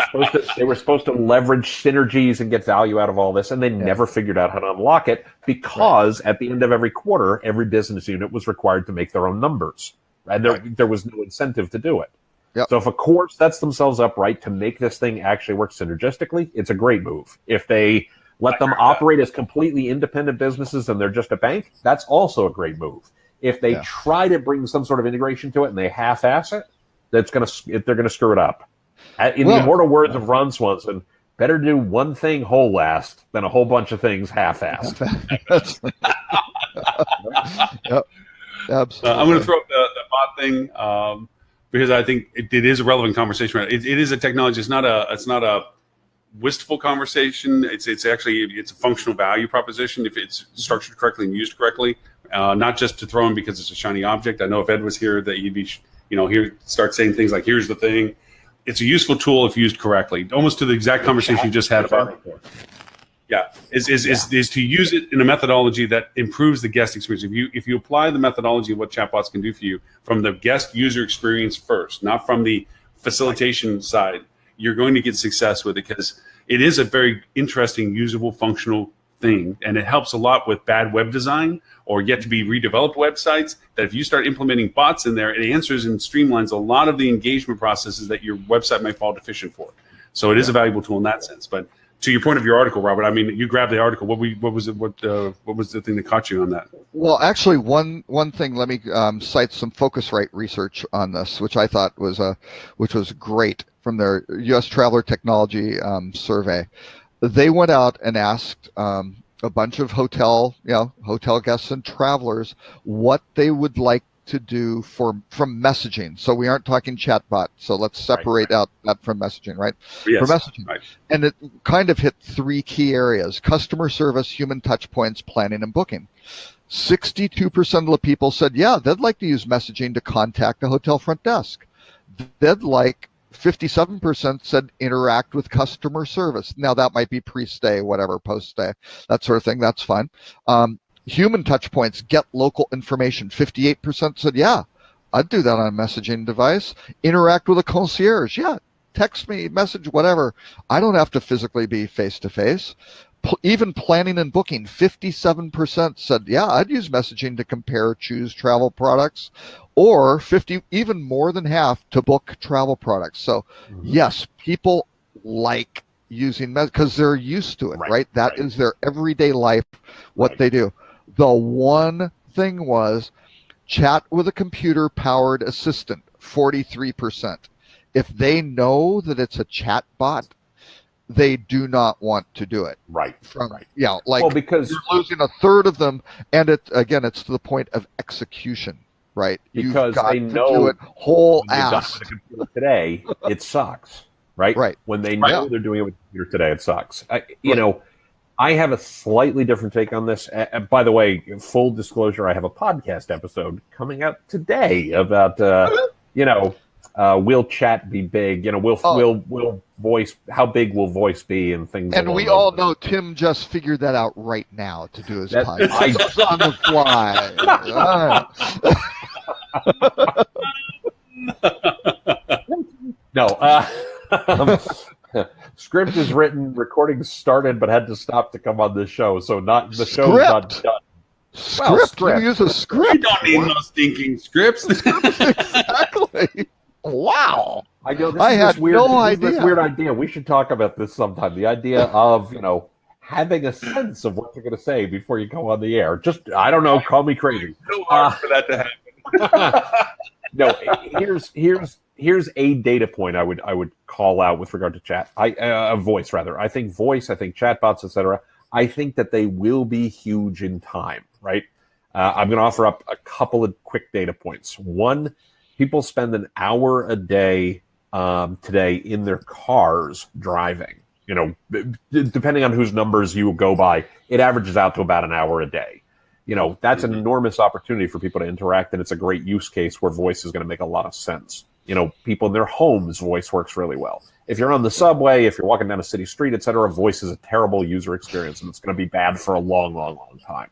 were supposed to leverage synergies and get value out of all this, and they never figured out how to unlock it because at the end of every quarter, every business unit was required to make their own numbers. And there was no incentive to do it. Yep. So if a core sets themselves up right to make this thing actually work synergistically, it's a great move. If they let them operate as completely independent businesses and they're just a bank, that's also a great move. If they try to bring some sort of integration to it and they half-ass it, they're going to screw it up. In the immortal words of Ron Swanson, better do one thing whole-assed than a whole bunch of things half-assed. Yep. Absolutely. I'm going to throw up the bot thing because I think it is a relevant conversation. It is a technology. It's not a wistful conversation. It's a functional value proposition if it's structured correctly and used correctly, not just to throw in because it's a shiny object. I know if Ed was here that he'd be here start saying things like, here's the thing. it's a useful tool if used correctly. Almost to the exact conversation you just had about. Yeah, is to use it in a methodology that improves the guest experience. If you apply the methodology of what chatbots can do for you from the guest user experience first, not from the facilitation side, you're going to get success with it, because it is a very interesting, usable, functional thing, and it helps a lot with bad web design or yet to be redeveloped websites. That if you start implementing bots in there, it answers and streamlines a lot of the engagement processes that your website might fall deficient for. So it is a valuable tool in that sense. But to your point of your article, Robert, I mean, you grabbed the article. What was it? What was the thing that caught you on that? Well, actually, one thing. Let me cite some Focusrite research on this, which I thought was great from their U.S. Traveler Technology survey. They went out and asked a bunch of hotel guests and travelers what they would like to do from messaging. So we aren't talking chatbot. So let's separate out that from messaging, right? Yes, for messaging. right. And it kind of hit 3 key areas: customer service, human touch points, planning and booking. 62% of the people said, yeah, they'd like to use messaging to contact the hotel front desk. They'd like 57% said interact with customer service. Now that might be pre-stay, whatever, post-stay, that sort of thing. That's fine. Human touch points, get local information. 58% said, yeah, I'd do that on a messaging device. Interact with a concierge. Yeah, text me, message, whatever. I don't have to physically be face-to-face. Even planning and booking, 57% said, yeah, I'd use messaging to compare, choose travel products, or even more than half to book travel products. So yes, people like using because they're used to it, right? That is their everyday life, what they do. The one thing was chat with a computer-powered assistant, 43%. If they know that it's a chat bot, they do not want to do it. Yeah, because you're losing a third of them, and it's to the point of execution, right? Because they know do it whole ass. With a computer today, it sucks, right? Right. When they know they're doing it with a computer today, it sucks. I have a slightly different take on this. By the way, full disclosure, I have a podcast episode coming out today about, will chat be big? Will voice, how big will voice be, and things. And we all know Tim just figured that out right now to do his podcast on the fly. No. Script is written, recording started, but had to stop to come on this show. So the show's not done. Script. You use a script. You don't need no stinking scripts. Exactly. Wow. I know. I had no idea. This weird idea. We should talk about this sometime. The idea of having a sense of what you're going to say before you go on the air. Just, I don't know. Call me crazy. So hard for that to happen. No. Here's a data point I would call out with regard to chat. Voice rather. I think voice. I think chatbots, etc. I think that they will be huge in time. Right. I'm going to offer up a couple of quick data points. One, people spend an hour a day today in their cars driving. Depending on whose numbers you go by, it averages out to about an hour a day. That's an enormous opportunity for people to interact, and it's a great use case where voice is going to make a lot of sense. People in their homes, voice works really well. If you're on the subway, if you're walking down a city street, etc., voice is a terrible user experience, and it's going to be bad for a long, long, long time.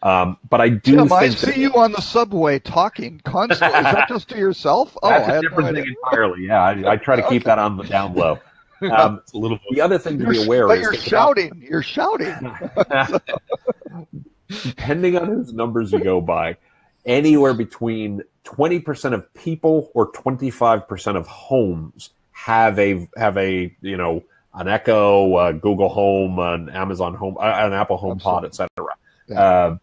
But I do Tim, think I see you on the subway talking constantly. Is that just to yourself? That's a different thing entirely. Yeah, I try to keep that on the down low. The other thing to be aware is you're shouting. You're shouting. Depending on whose numbers you go by, anywhere between 20% of people or 25% of homes have an Echo, Google Home, an Amazon Home, an Apple HomePod, etc. Yeah.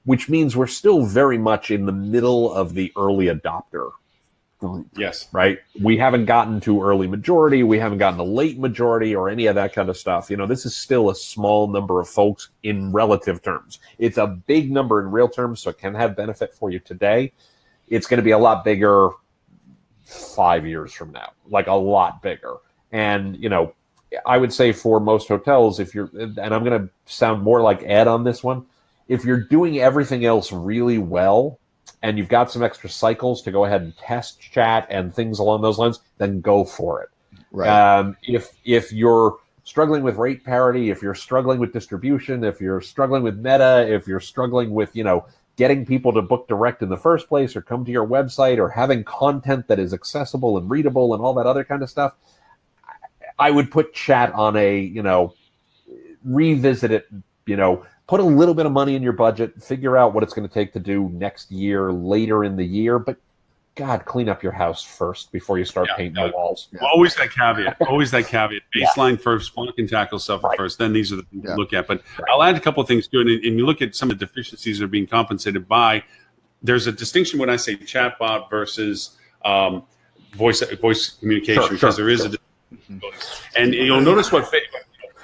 Which means we're still very much in the middle of the early adopter group. Yes. Right? We haven't gotten to early majority. We haven't gotten to late majority or any of that kind of stuff. This is still a small number of folks in relative terms. It's a big number in real terms, so it can have benefit for you today. It's going to be a lot bigger 5 years from now, like a lot bigger. And, I would say for most hotels, and I'm going to sound more like Ed on this one, if you're doing everything else really well and you've got some extra cycles to go ahead and test chat and things along those lines, then go for it. Right. If you're struggling with rate parity, if you're struggling with distribution, if you're struggling with meta, if you're struggling with, getting people to book direct in the first place or come to your website or having content that is accessible and readable and all that other kind of stuff, I would put chat on a, revisit it, put a little bit of money in your budget, figure out what it's going to take to do next year, later in the year, but God, clean up your house first before you start painting the walls. Yeah. Always that caveat. Baseline first, block and tackle stuff first. Then these are the things to look at. But I'll add a couple of things to it. And you look at some of the deficiencies that are being compensated by. There's a distinction when I say chatbot versus voice communication, because there is a distinction. And you'll notice what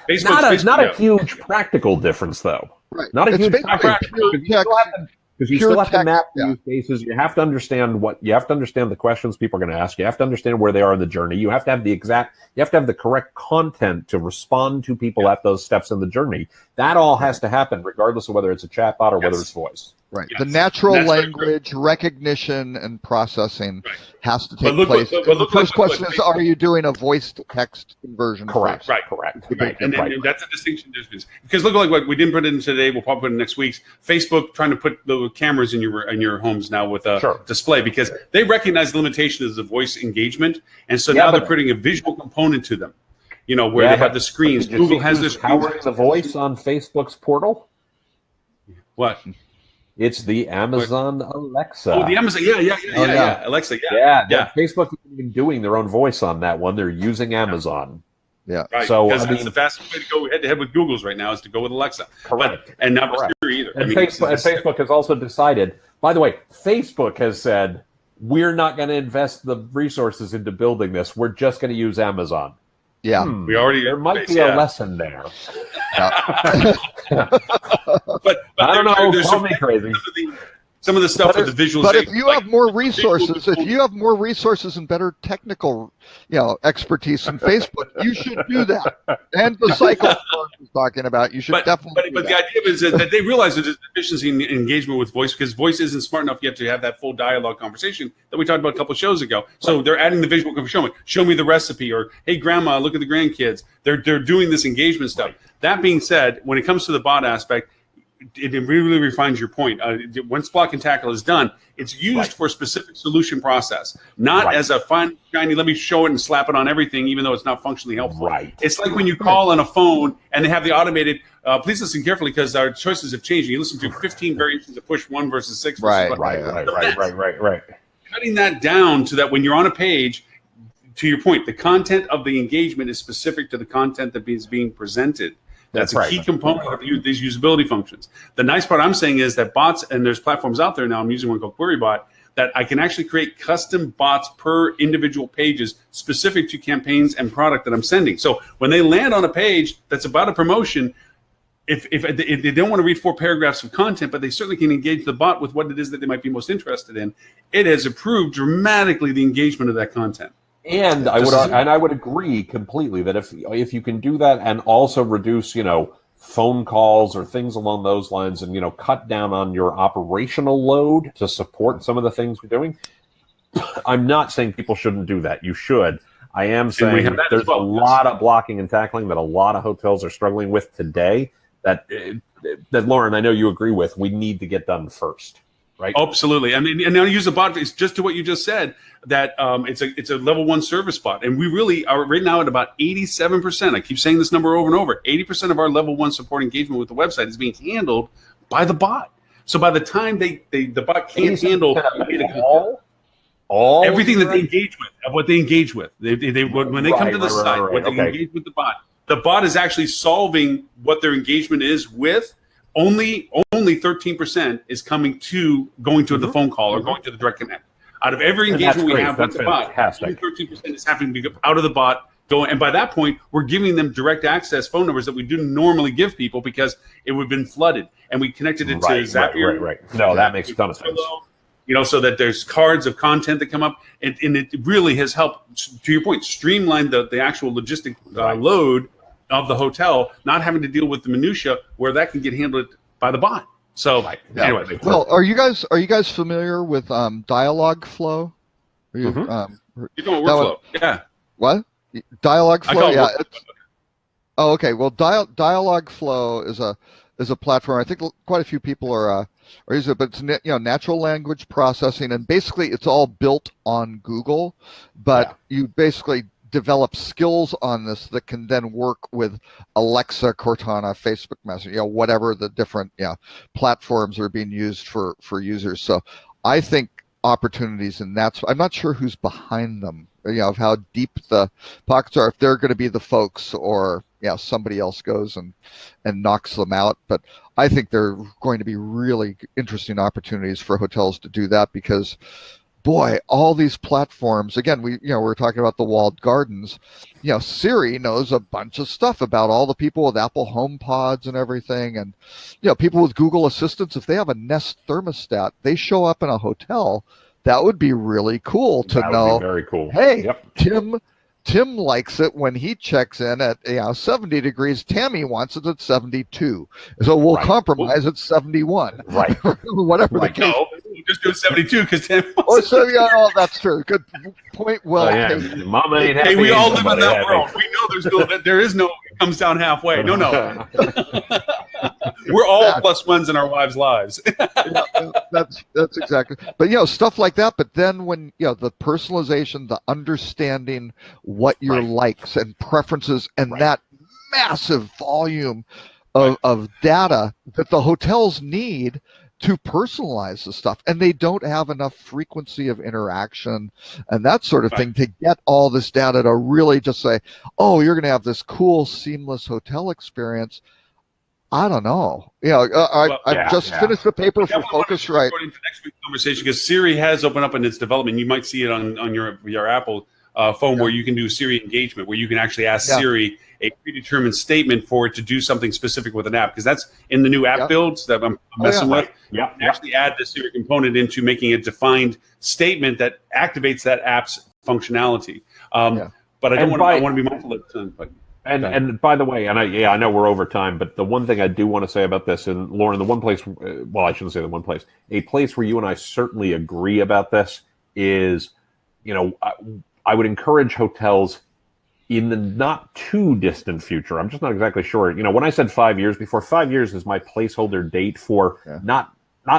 Facebook. Not a huge practical difference, though. Right. Not a huge practical difference. Because you still have to map use cases. You have to understand the questions people are going to ask. You have to understand where they are in the journey. You have to have the correct content to respond to people at those steps in the journey. That all has to happen regardless of whether it's a chatbot or whether it's voice. Right. Yes. The natural language recognition and processing has to take place. But the first question is, are you doing a voice to text conversion? Correct. Right. And that's a distinction difference. Because look like what we didn't put in today, we'll probably put in next week's. Facebook trying to put the cameras in your homes now with a display, because they recognize the limitations of voice engagement, and so now they're putting a visual component to them. Where they have the screens. Google has this powering the voice on Facebook's portal. What? It's the Amazon Alexa. Oh, the Amazon. Yeah. Alexa. Yeah. Facebook isn't even doing their own voice on that one. They're using Amazon. Yeah. Right. So because it's the fastest way to go head to head with Google's right now is to go with Alexa. Correct. And not with Siri either. And Facebook has also decided. By the way, Facebook has said, we're not going to invest the resources into building this. We're just going to use Amazon. Yeah. There might be a lesson there. But I don't know. Call me crazy. Some of the stuff with the visualization. But if you have more resources, and better technical, expertise in Facebook, you should do that. And the cycle was talking about, you should definitely. But the idea is that they realize there's a deficiency in engagement with voice, because voice isn't smart enough yet to have that full dialogue conversation that we talked about a couple of shows ago. So they're adding the visual. Show me the recipe, or hey, grandma, look at the grandkids. They're doing this engagement stuff. That being said, when it comes to the bot aspect, it really refines your point. Once block and tackle is done, it's used for a specific solution process, not as a fine, shiny, let me show it and slap it on everything, even though it's not functionally helpful. Right. It's like when you call on a phone and they have the automated, please listen carefully because our choices have changed. You listen to 15 variations of push 1 versus 6. Right. Cutting that down so that when you're on a page, to your point, the content of the engagement is specific to the content that is being presented. That's a key component of these usability functions. The nice part I'm saying is that bots, and there's platforms out there now, I'm using one called QueryBot, that I can actually create custom bots per individual pages specific to campaigns and product that I'm sending. So when they land on a page that's about a promotion, if they don't want to read 4 paragraphs of content, but they certainly can engage the bot with what it is that they might be most interested in, it has improved dramatically the engagement of that content. And I would agree completely that if you can do that and also reduce, phone calls or things along those lines, and cut down on your operational load to support some of the things we're doing. I'm not saying people shouldn't do that. You should. I am saying there's a lot of blocking and tackling that a lot of hotels are struggling with today that Lauren, I know you agree with. We need to get done first. Right. Absolutely. I mean, and now use the bot. It's just to what you just said, that it's a level 1 service bot, and we really are right now at about 87%. I keep saying this number over and over. 80% of our level 1 support engagement with the website is being handled by the bot. So by the time the bot can't handle all everything that they engage with, what they engage with, when they come to the site, what they engage with the bot is actually solving what their engagement is with. Only 13% is going to the phone call or going to the direct connect. Out of every engagement we have with the bot, only 13% is happening to be out of the bot going. And by that point, we're giving them direct access phone numbers that we do normally give people because it would have been flooded. And we connected it to Zapier. Right. No, that makes a ton of sense. So that there's cards of content that come up. And it really has helped, to your point, streamline the actual logistic load of the hotel, not having to deal with the minutia where that can get handled by the bot. So anyway. Well, are you guys familiar with Dialogflow? You're doing workflow. Yeah. What? Dialogflow, yeah. it. Oh, okay. Well, Dialogflow is a platform. I think quite a few people are using it, but it's natural language processing, and basically it's all built on Google, but you basically develop skills on this that can then work with Alexa, Cortana, Facebook Messenger, whatever the different platforms are being used for users. So I think opportunities, and I'm not sure who's behind them, of how deep the pockets are, if they're going to be the folks or somebody else goes and knocks them out. But I think there are going to be really interesting opportunities for hotels to do that, because boy, all these platforms, again, we're talking about the walled gardens. Siri knows a bunch of stuff about all the people with Apple HomePods and everything, and people with Google Assistants. If they have a Nest thermostat, they show up in a hotel. That would be really cool to know. Be very cool. Hey, Tim likes it when he checks in at 70 degrees. Tammy wants it at 72. So we'll compromise at 71. Right. Whatever the case. No, we'll just do 72 because Tammy wants that's true. Good point. Well, Mama ain't happy. Hey, we all live in that world. We know there is no it comes down halfway. No. We're all plus ones in our wives' lives. That's exactly. But stuff like that. But then when the personalization, the understanding what your likes and preferences, and that massive volume of data that the hotels need to personalize the stuff, and they don't have enough frequency of interaction and that sort of thing to get all this data to really just say, oh, you're going to have this cool, seamless hotel experience. I don't know. I've just finished the paper for Focusrite. According to next week's conversation, because Siri has opened up in its development. You might see it on your Apple phone where you can do Siri engagement, where you can actually ask Siri a predetermined statement for it to do something specific with an app, because that's in the new app builds that I'm messing with. Actually add the Siri component into making a defined statement that activates that app's functionality. But I want to be mindful of the time. But And by the way, and I know we're over time, but the one thing I do want to say about this, and Lauren, the one place, well, I shouldn't say the one place, a place where you and I certainly agree about this is, I would encourage hotels in the not too distant future. I'm just not exactly sure. When I said 5 years before, 5 years is my placeholder date for not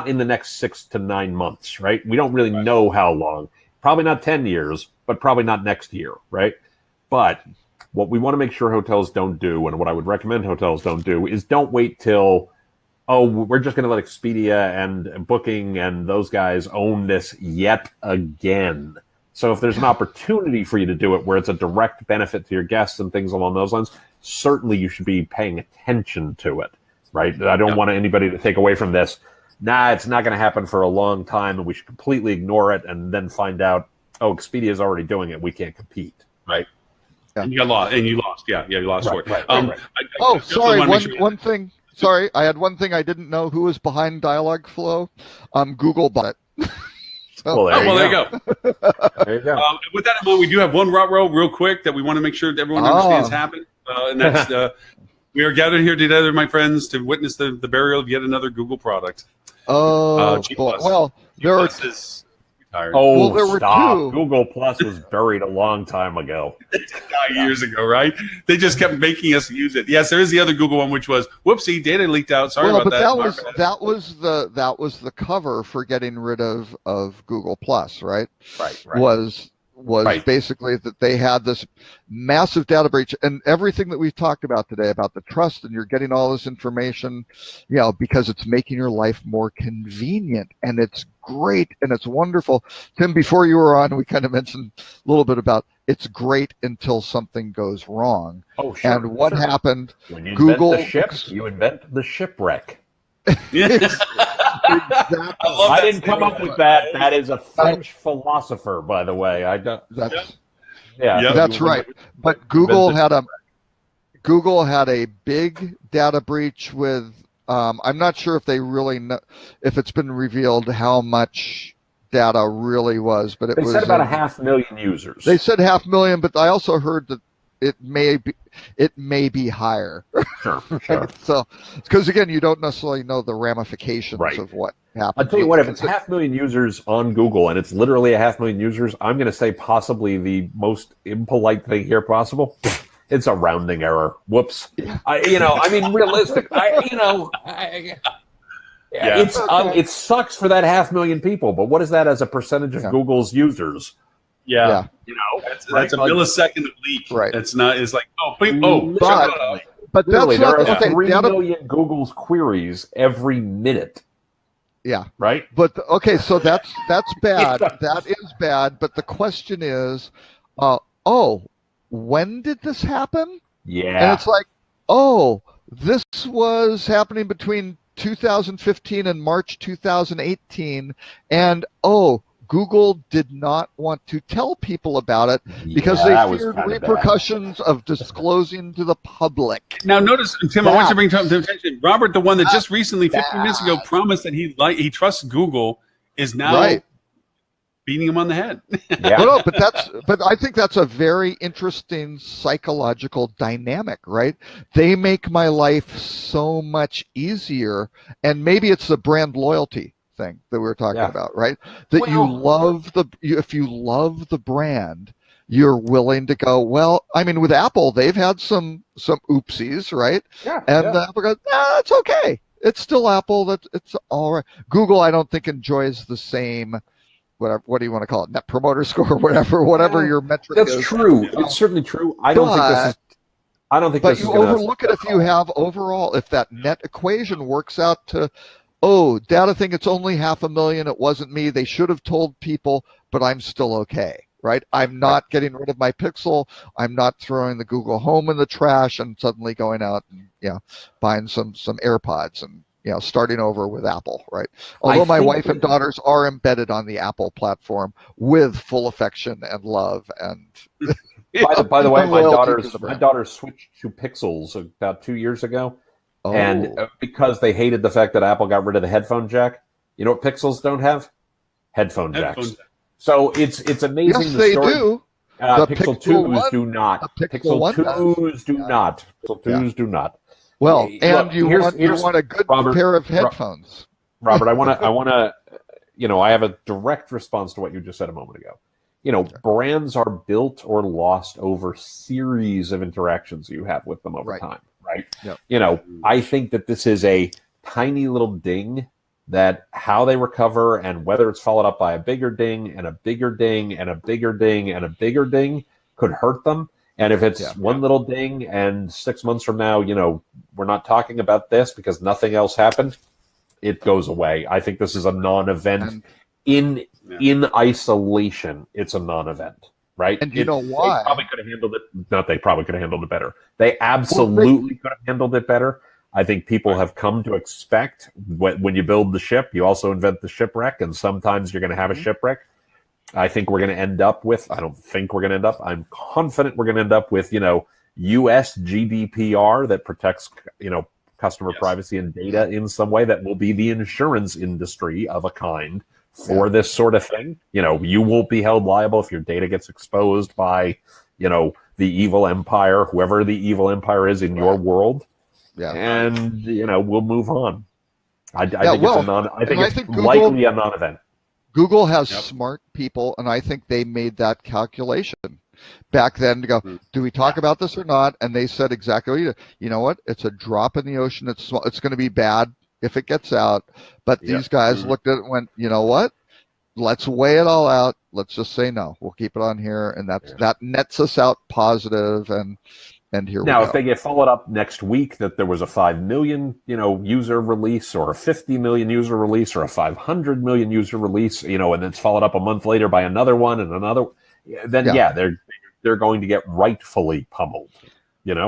in the next 6 to 9 months, right? We don't really know how long. Probably not 10 years, but probably not next year, right? But what we want to make sure hotels don't do, and what I would recommend hotels don't do, is don't wait till, we're just going to let Expedia and Booking and those guys own this yet again. So if there's an opportunity for you to do it where it's a direct benefit to your guests and things along those lines, certainly you should be paying attention to it, right? I don't want anybody to take away from this, it's not going to happen for a long time and we should completely ignore it and then find out, Expedia is already doing it, we can't compete, right? And you lost. You lost for it. Right. Sorry. One thing. Sorry, I had one thing I didn't know. Who was behind Dialogflow? Google bought it. There you go. There you go. With that in mind, we do have one row real quick that we want to make sure that everyone understands happened, and that's we are gathered here together, my friends, to witness the burial of yet another Google product. Oh, boy. Well, there are. There were two. Google Plus was buried a long time ago. 9 years ago, right? They just kept making us use it. Yes, there is the other Google one, which was whoopsie, data leaked out. Sorry about that. That was the cover for getting rid of Google Plus, right? Right. Was basically that they had this massive data breach, and everything that we've talked about today about the trust, and you're getting all this information, because it's making your life more convenient, and it's great and it's wonderful. Tim, before you were on, we kind of mentioned a little bit about it's great until something goes wrong. Oh, sure. And what happened? When you Google invent the ship, you invent the shipwreck. Yes. Exactly. I didn't come up with that. That is a French philosopher, by the way. That's right. But Google had a big data breach with. I'm not sure if they really know, if it's been revealed how much data really was, but they said about 500,000 users. They said 500,000, but I also heard that it may be higher. Sure. So, because again, you don't necessarily know the ramifications of what happens. I'll tell you what, if it's 500,000 users on Google and it's literally 500,000 users, I'm going to say possibly the most impolite thing here possible. It's a rounding error. Whoops. Realistic. It sucks for that 500,000 people, but what is that as a percentage of Google's users? Yeah. That's a millisecond of leak. Right. It's not. It's like but literally, that's there not are 3 million Google's queries every minute. Yeah. Right. But so that's bad. That is bad. But the question is, when did this happen? Yeah. And it's like, this was happening between 2015 and March 2018, and Google did not want to tell people about it because they feared repercussions of disclosing to the public. Now, notice, Tim, I want you to bring to attention, Robert, the one that just recently, 15 minutes ago, promised that he trusts Google, is now beating him on the head. No, but I think that's a very interesting psychological dynamic, right? They make my life so much easier, and maybe it's the brand loyalty thing that we were talking about, right? That if you love the brand, you're willing to go, with Apple, they've had some oopsies, right? Apple goes, it's okay. It's still Apple. It's all right. Google, I don't think enjoys the same, what do you want to call it? Net promoter score, whatever your metric is. That's true. It's certainly true. I don't think this is you overlook it if you have overall, if that net equation works out to, data think it's only 500,000. It wasn't me. They should have told people, but I'm still okay, right? I'm not getting rid of my Pixel. I'm not throwing the Google Home in the trash and suddenly going out and buying some AirPods and starting over with Apple, right? Although my wife and daughters are embedded on the Apple platform with full affection and love and. By the way, my daughters switched to Pixels about 2 years ago. And because they hated the fact that Apple got rid of the headphone jack, you know what Pixels don't have? Headphone jacks. So it's amazing. Yes, they do. The Pixel 2s do not. Pixel 2s do not. Pixel 2s do not. Well, and you want a good pair of headphones. Robert, I want to. I have a direct response to what you just said a moment ago. Brands are built or lost over series of interactions you have with them over time. Right. Yep. I think that this is a tiny little ding that how they recover and whether it's followed up by a bigger ding and a bigger ding and a bigger ding and a bigger ding could hurt them. And if it's one little ding and 6 months from now, we're not talking about this because nothing else happened, it goes away. I think this is a non-event. In isolation, it's a non-event. Right, and you know why? They probably could have handled it. Not they probably could have handled it better. They absolutely could have handled it better. I think people have come to expect when you build the ship, you also invent the shipwreck, and sometimes you're going to have a shipwreck. I think we're going to end up with. I don't think we're going to end up. I'm confident we're going to end up with U.S. GDPR that protects customer privacy and data in some way that will be the insurance industry of a kind. For this sort of thing, you won't be held liable if your data gets exposed by, the evil empire, whoever the evil empire is in your world. Yeah. And, we'll move on. I think it's likely a non-event. Google has smart people, and I think they made that calculation back then to go, do we talk about this or not? And they said exactly, you know what? It's a drop in the ocean. It's going to be bad if it gets out. But these guys looked at it and went, you know what? Let's weigh it all out. Let's just say no. We'll keep it on here, and that nets us out positive. And here we go. Now, if they get followed up next week that there was a 5 million, user release, or a 50 million user release, or a 500 million user release, and it's followed up a month later by another one and another, then they're going to get rightfully pummeled.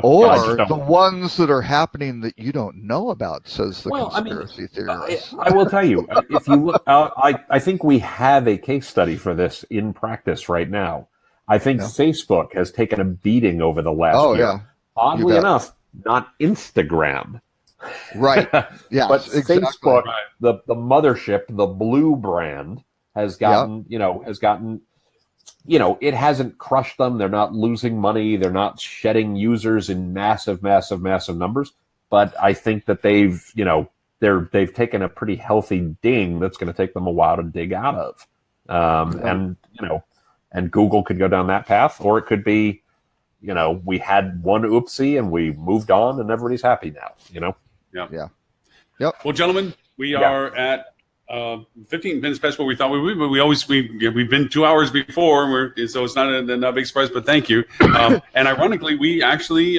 Or the ones that are happening that you don't know about, says the conspiracy theorist. I will tell you, if you look, I think we have a case study for this in practice right now. I think Facebook has taken a beating over the last year. Yeah. Oddly enough, not Instagram. Right. Yeah. But exactly. Facebook, the mothership, the blue brand, has gotten, it hasn't crushed them. They're not losing money. They're not shedding users in massive numbers. But I think that they've, they've taken a pretty healthy ding that's going to take them a while to dig out of. And Google could go down that path, or it could be, we had one oopsie and we moved on and everybody's happy now, Yeah. Yep. Well, gentlemen, we are at 15 minutes past what we thought we would, but we've been 2 hours before, so it's not a big surprise, but thank you. And ironically, we actually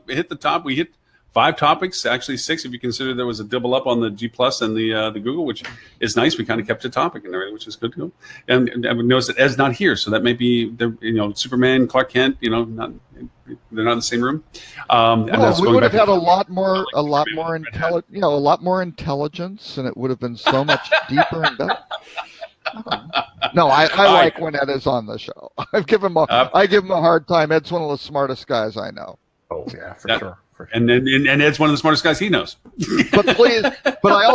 hit the top. We hit 5 topics, actually 6 if you consider there was a double up on the G Plus and the Google, which is nice. We kind of kept a topic and everything, which is good too. And I would notice that Ed's not here, so that may be Superman, Clark Kent. They're not in the same room. We would have had a lot more intelligence, and it would have been so much deeper and better. No, I like when Ed is on the show. I give him a hard time. Ed's one of the smartest guys I know. Oh yeah, for sure. And Ed's one of the smartest guys he knows. But I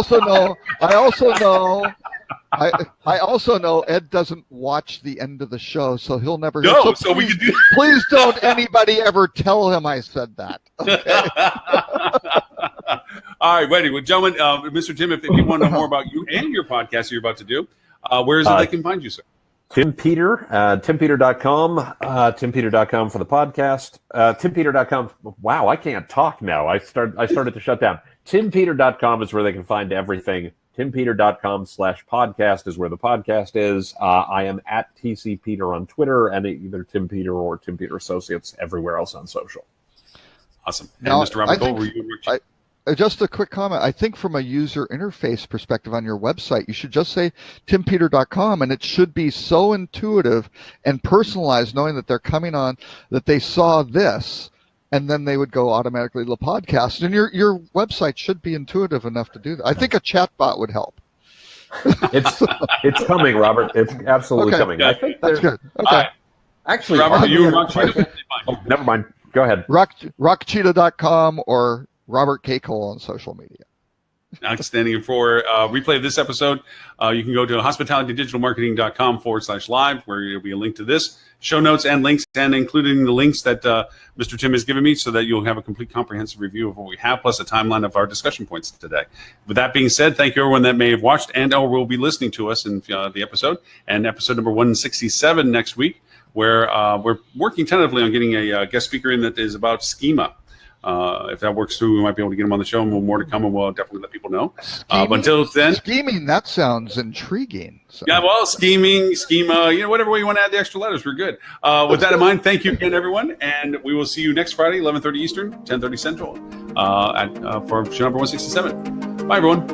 also know Ed doesn't watch the end of the show, so he'll never. No, so we can do. Please don't anybody ever tell him I said that. Okay? All right, ready. Well, gentlemen, Mr. Tim, if you want to know more about you and your podcast you're about to do, where is it they can find you, sir? Tim Peter, timpeter.com, timpeter.com for the podcast, timpeter.com. Wow, I can't talk now. I started to shut down. Timpeter.com is where they can find everything. Timpeter.com/podcast is where the podcast is. I am at TC Peter on Twitter, and either Tim Peter or Tim Peter Associates everywhere else on social. Awesome. And Now, Mr. Robert Cole, were you? Just a quick comment. I think from a user interface perspective on your website, you should just say timpeter.com, and it should be so intuitive and personalized, knowing that they're coming on, that they saw this, and then they would go automatically to the podcast. And your website should be intuitive enough to do that. I think a chatbot would help. It's coming, Robert. It's absolutely coming. I think that's good. Okay. Actually, Robert, you and Rockcheetah? Oh, never mind. Go ahead. Rockcheetah.com or Robert K. Cole on social media. Outstanding. For replay of this episode, you can go to hospitalitydigitalmarketing.com/live, where there'll be a link to this, show notes and links, and including the links that Mr. Tim has given me, so that you'll have a complete comprehensive review of what we have, plus a timeline of our discussion points today. With that being said, thank you everyone that may have watched and or will be listening to us in the episode, and episode number 167 next week, where we're working tentatively on getting a guest speaker in that is about schema. If that works through, we might be able to get him on the show, and more to come, and we'll definitely let people know. But until then, scheming, that sounds intriguing. So. Yeah, well, scheming, schema, whatever way you want to add the extra letters, we're good. With that in mind, thank you again, everyone, and we will see you next Friday, 11:30 Eastern, 10:30 Central, for show number 167. Bye, everyone.